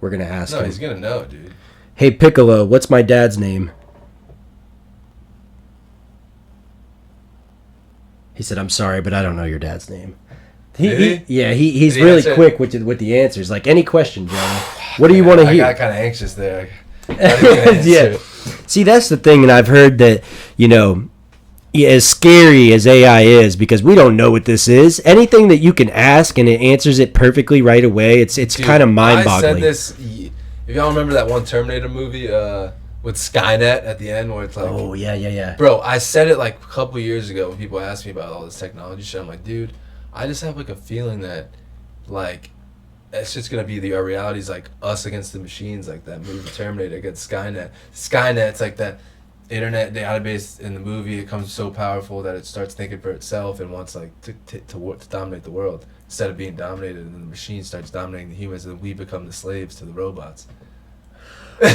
We're gonna ask him. No, he's gonna know, dude. Hey Piccolo, what's my dad's name? He said, "I'm sorry, but I don't know your dad's name." He's really quick with the answers. Like any question, Jonah. What do you want to hear? I got kind of anxious there. Yeah. See, that's the thing, and I've heard that as scary as AI is, because we don't know what this is. Anything that you can ask and it answers it perfectly right away, it's kind of mind-boggling. I said this. If y'all remember that one Terminator movie with Skynet at the end, where it's like, oh yeah. Bro, I said it like a couple years ago when people asked me about all this technology shit. I'm like, dude, I just have like a feeling that like it's just gonna be our reality's like us against the machines, like that movie Terminator against Skynet. Skynet's like that internet database in the movie. It comes so powerful that it starts thinking for itself and wants like to dominate the world instead of being dominated, and then the machine starts dominating the humans, and then we become the slaves to the robots. No,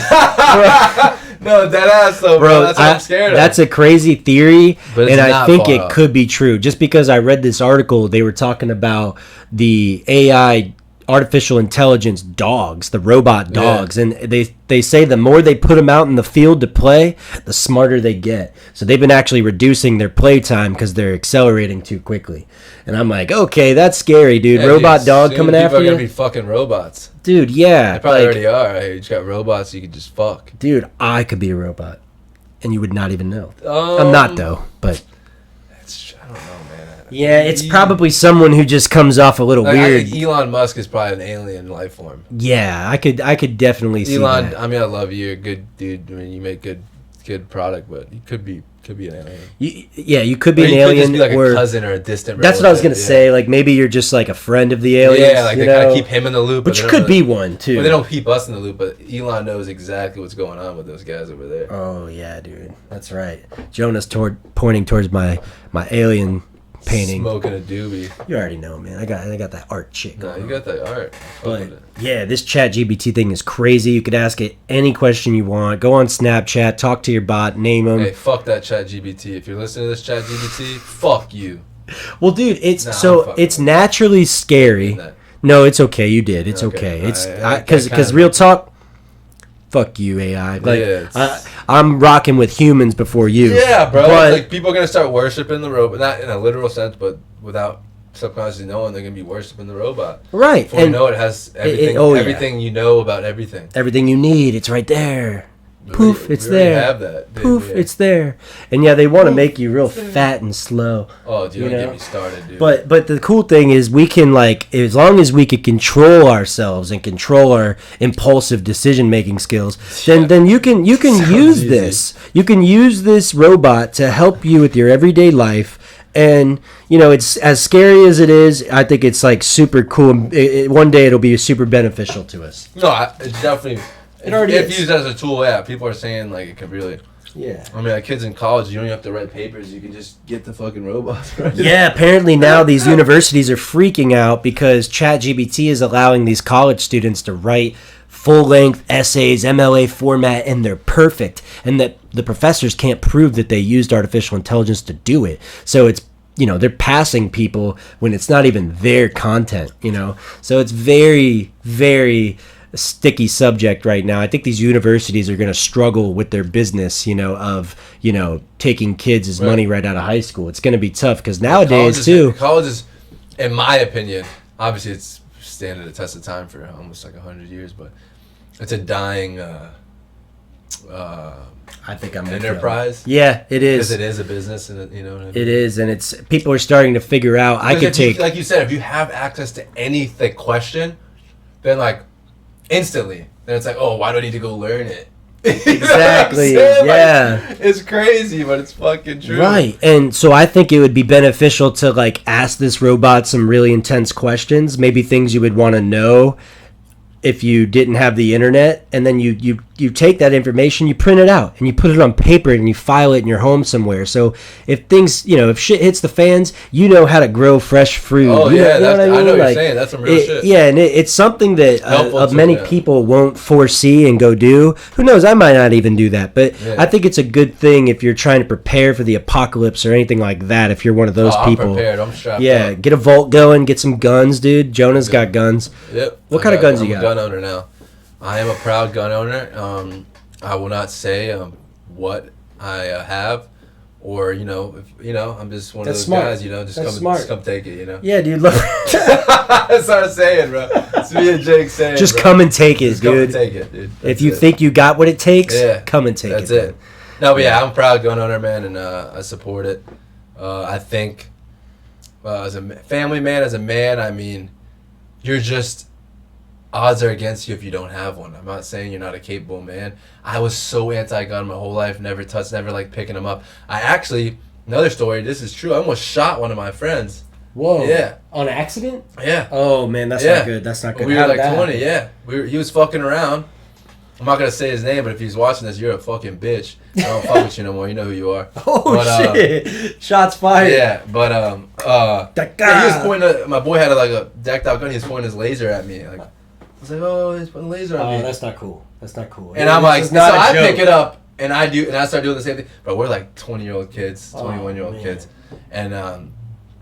dead ass though, bro. That's what I'm scared of. That's a crazy theory, and I think it could be true. Just because I read this article, they were talking about the AI artificial intelligence dogs, the robot dogs, and they say the more they put them out in the field to play, the smarter they get. So they've been actually reducing their play time because they're accelerating too quickly. And I'm like, okay, that's scary, dude. Yeah, robot dog coming after you. People are gonna be fucking robots, dude. Yeah, they probably already are. You just got robots you can just fuck, dude. I could be a robot, and you would not even know. I'm not though, but I don't know, man. Yeah, it's probably someone who just comes off a little weird. I think Elon Musk is probably an alien life form. Yeah, I could definitely see Elon, that. I mean, I love you. You're a good dude. I mean, you make good product, but you could be an alien. You could be or an you alien, could just be like or a cousin or a distant relative. That's what I was gonna say. Like maybe you're just like a friend of the aliens. Yeah, like they kind of keep him in the loop. But you could be one too. Well, they don't keep us in the loop, but Elon knows exactly what's going on with those guys over there. Oh yeah, dude, that's right. Jonah's pointing towards my alien painting, smoking a doobie. You already know, man. I got that art chick. No, you got that art. But yeah, this ChatGPT thing is crazy. You could ask it any question you want. Go on Snapchat, talk to your bot, name him. Hey, fuck that ChatGPT. If you're listening to this ChatGPT, fuck you. Well, dude, it's naturally scary. No, it's okay. You did. It's okay. It's because real talk. Fuck you, AI. Like I'm rocking with humans before you. Yeah, bro. But, like people are gonna start worshiping the robot, not in a literal sense, but without subconsciously knowing, they're gonna be worshiping the robot. Right. Before you know it has everything. Everything you know about everything. Everything you need. It's right there. Poof, it's there. Have that. Poof, it's there. And yeah, they want to make you real fat and slow. Oh, dude, don't get me started, dude. But the cool thing is we can, like, as long as we can control ourselves and control our impulsive decision making skills, then you can use this. You can use this robot to help you with your everyday life. And it's as scary as it is. I think it's like super cool. One day it'll be super beneficial to us. No, it's definitely. If used as a tool, people are saying like it could really. Yeah. I mean, like kids in college, you don't even have to write papers. You can just get the fucking robots. Right? Yeah. Apparently now these universities are freaking out because ChatGPT is allowing these college students to write full-length essays, MLA format, and they're perfect. And that the professors can't prove that they used artificial intelligence to do it. So it's they're passing people when it's not even their content. So it's very, very a sticky subject right now. I think these universities are going to struggle with their business, of taking kids' money right out of high school. It's going to be tough because nowadays colleges, in my opinion, obviously it's standing the test of time for almost like 100 years, but it's a dying. I think I'm enterprise. Yeah, it is. Because it is a business, and what I mean? It is, and it's people are starting to figure out. Like you said, if you have access to any question. then like instantly, then it's like, oh, why do I need to go learn it? Exactly. Yeah. Like, it's crazy, but it's fucking true. Right. And so I think it would be beneficial to like ask this robot some really intense questions, maybe things you would want to know if you didn't have the internet, and then you take that information, you print it out, and you put it on paper, and you file it in your home somewhere. So if things, if shit hits the fans, you know how to grow fresh fruit. Oh, you yeah, know what I mean? I know what you're saying. That's some real shit. Yeah, and it's something that many people won't foresee and go do. Who knows? I might not even do that, but I think it's a good thing if you're trying to prepare for the apocalypse or anything like that. If you're one of those people, I'm prepared. I'm strapped up. Get a vault going, get some guns, dude. Jonah's got guns. Yep. What kind of guns you got? I'm a gun owner now. I am a proud gun owner. I will not say what I have, or I'm just one of those guys. Just come take it. Yeah, dude. Look, that's what I'm saying, bro. It's me and Jake saying. Just bro. Come and take it, just dude. Come and take it, dude. If you think you got what it takes, come and take it. That's it. No, but I'm a proud gun owner, man, and I support it. I think as a family man, as a man, I mean, you're just. Odds are against you if you don't have one. I'm not saying you're not a capable man. I was so anti-gun my whole life, never touched, never like picking them up. I actually, another story, this is true, I almost shot one of my friends. Whoa. Yeah. On accident? Yeah. Oh, man, that's not good. That's not good. We were like 20, yeah. He was fucking around. I'm not going to say his name, but if he's watching this, you're a fucking bitch. I don't fuck with you no more. You know who you are. Oh, shit. Shots fired. Yeah, but he was pointing, my boy had a decked out gun. He was pointing his laser at me. Like, I was like, oh, he's putting a laser on me. Oh, that's not cool. That's not cool. And I'm like, so I pick it up, and I start doing the same thing. But we're like 20-year-old kids, 21-year-old kids. And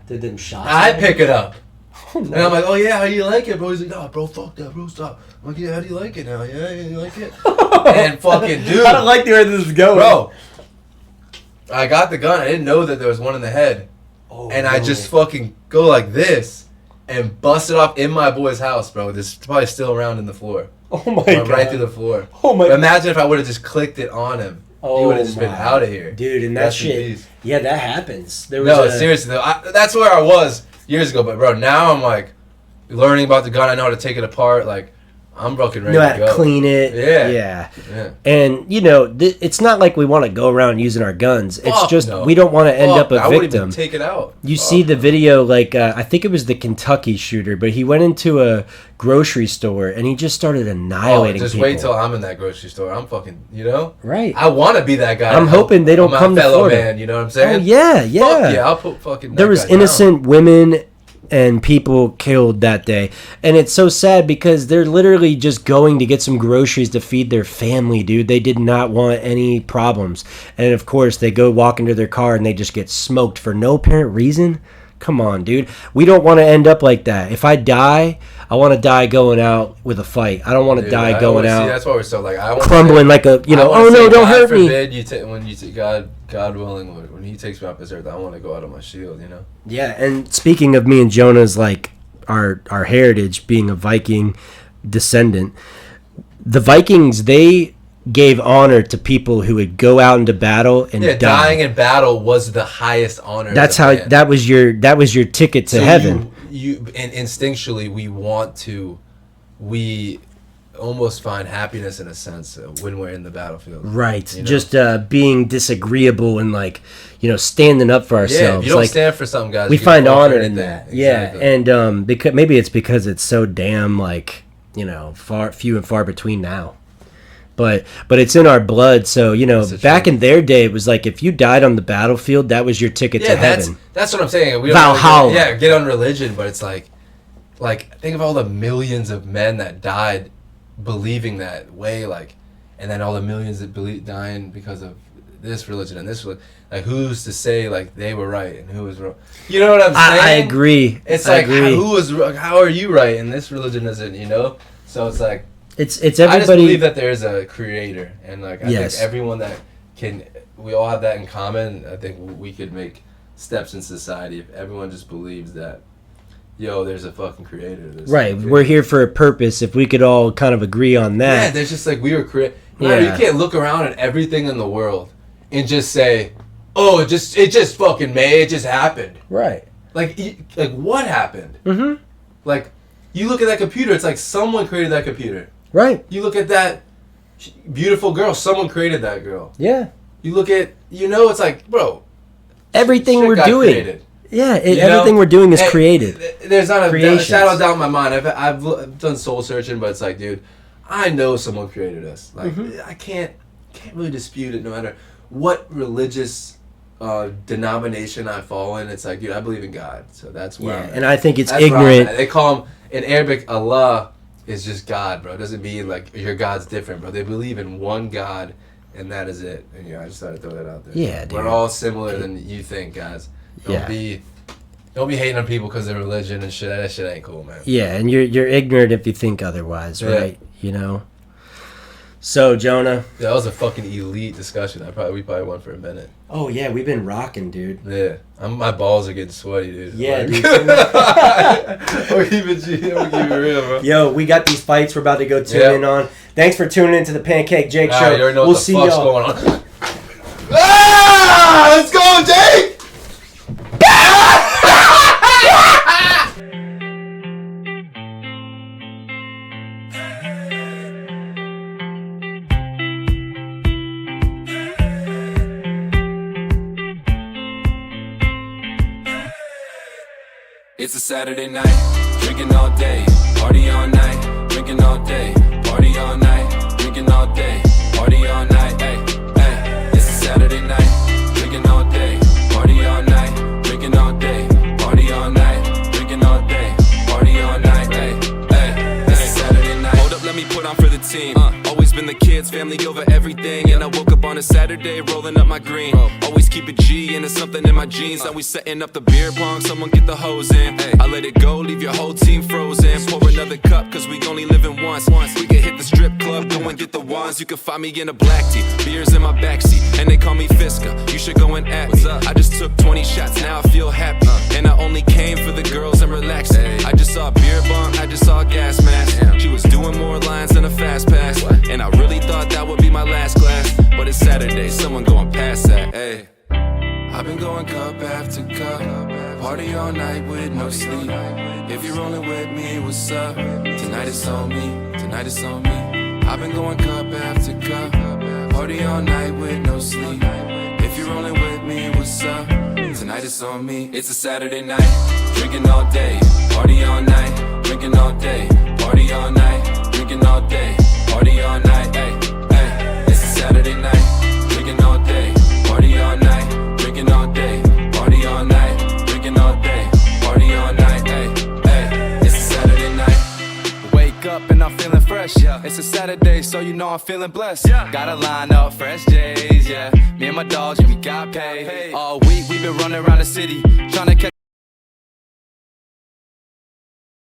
did them shots? I pick it up. Oh, no. And I'm like, oh, yeah, how do you like it, bro? He's like, no, bro, fuck that, bro, stop. I'm like, yeah, how do you like it now? Yeah, you like it? And fucking dude. I don't like the way this is going. Bro, I got the gun. I didn't know that there was one in the head. Oh, and I just fucking go like this. And busted off in my boy's house, bro. This is probably still around in the floor. Oh my god! Right through the floor. Oh my! But imagine if I would have just clicked it on him. He would have just been out of here, dude. And that shit. Yeah, that happens. Seriously though, that's where I was years ago. But bro, now I'm like learning about the gun. I know how to take it apart. Like I'm fucking ready to go. Clean it. Yeah. And it's not like we want to go around using our guns. It's just we don't want to end up a victim. I wouldn't even take it out. You see the video, like I think it was the Kentucky shooter, but he went into a grocery store and he just started annihilating people. Wait till I'm in that grocery store. I'm fucking, right. I want to be that guy. I'm hoping they don't come to Florida. Man, you know what I'm saying? Oh yeah. Fuck yeah, I'll put fucking. There was innocent women and people killed that day, and it's so sad because they're literally just going to get some groceries to feed their family, dude. They did not want any problems, and of course they go walk into their car and they just get smoked for no apparent reason. Come on, dude. We don't want to end up like that. If I die, I want to die going out with a fight. I don't want to die going out. That's why we're so like crumbling like a oh no, don't hurt me. When you God willing, when He takes me off this earth, I want to go out on my shield. Yeah, and speaking of me and Jonah's like our heritage being a Viking descendant, the Vikings they gave honor to people who would go out into battle and die. Dying in battle was the highest honor. That's how that was your ticket to heaven. And instinctually we almost find happiness in a sense when we're in the battlefield. Right. Just being disagreeable and standing up for ourselves. Yeah, if you don't stand for something, guys. We find honor in that. Exactly. Yeah, and because maybe it's because it's so damn few and far between now. But it's in our blood, so back in their day, it was like if you died on the battlefield, that was your ticket to heaven. That's what I'm saying. We Valhalla. Get on religion, but it's like think of all the millions of men that died believing that way, and then all the millions that dying because of this religion and this religion. Like, who's to say they were right and who was wrong? You know what I'm saying? I agree. It's how are you right and this religion isn't? So it's like. It's everybody. I just believe that there's a creator, and I think everyone that we all have that in common. I think we could make steps in society if everyone just believes that, there's a fucking creator. Right, we're here for a purpose. If we could all kind of agree on that. Yeah, there's just we were created. Yeah. You can't look around at everything in the world and just say, oh, it just fucking it just happened. Right. Like what happened? Mm-hmm. You look at that computer, it's like someone created that computer. Right. You look at that beautiful girl, someone created that girl. Yeah. You look at, it's like, bro. Everything we're doing. Created. Yeah, everything we're doing is created. There's not a shadow of doubt in my mind. I've done soul searching, but it's like, dude, I know someone created us. Like, I can't really dispute it no matter what religious denomination I fall in. It's like, dude, I believe in God. So that's where I'm at. And I think it's ignorant. They call him, in Arabic, Allah is just God, bro. It doesn't mean like your God's different, bro. They believe in one God, and that is it. And I just thought I'd throw that out there. Yeah, dude. We're all similar than you think, guys. Don't be hating on people because of their religion and shit. That shit ain't cool, man. Yeah, and you're ignorant if you think otherwise, right? So, Jonah. That was a fucking elite discussion. We probably went for a minute. Oh, yeah, we've been rocking, dude. Yeah. My balls are getting sweaty, dude. Yeah, dude. We'll keep it real, bro. Yo, we got these fights we're about to go tune in on. Thanks for tuning into the Pancake Jake Show. Right, you already know we'll what the see fuck's y'all. going on. Let's go, Jake! It's a Saturday night, drinking all day, party all night, drinking all day, party all night, drinking all day, party all night, hey, hey. It's a Saturday night, drinking all day, party all night, drinking all day, party all night, drinking all day, party all night, hey, hey. It's a Saturday night. Hold up, let me put on for the team. Always been the kids, family over everything, and I woke up on a Saturday rolling up my green. Always keep it G and there's something in my jeans. Now we setting up the beer pong, someone get the hose in. I let it go, leave your whole team frozen. Pour another cup, cause we only living once. We can hit the strip club, go and get the wands. You can find me in a black tee, beers in my backseat, and they call me Fiskaa. You should go and at me. I just took 20 shots, now I feel happy. And I only came for the girls and relaxing. I just saw a beer bong, I just saw a gas mask. She was doing more lines than a fast pass. And I really thought that would be my last class. But it's Saturday, someone going past that, hey. I've been going cup after cup, party all night with no sleep. If you're rolling with me, what's up? Tonight it's on me, tonight it's on me. I've been going cup after cup, party all night with no sleep. If you're rolling with me, what's up? Tonight it's on me. It's a Saturday night, drinking all day, party all night, drinking all day, party all night, drinking all day, party all night, hey, hey. It's a Saturday night, drinking all day, party all night, drinking all day, party all night, drinking all day, party all night, hey, hey. It's a Saturday night. Wake up and I'm feeling fresh, yeah. It's a Saturday, so you know I'm feeling blessed, yeah. Gotta line up fresh J's, yeah. Me and my dogs, yeah, we got paid. All week we've been running around the city, trying to catch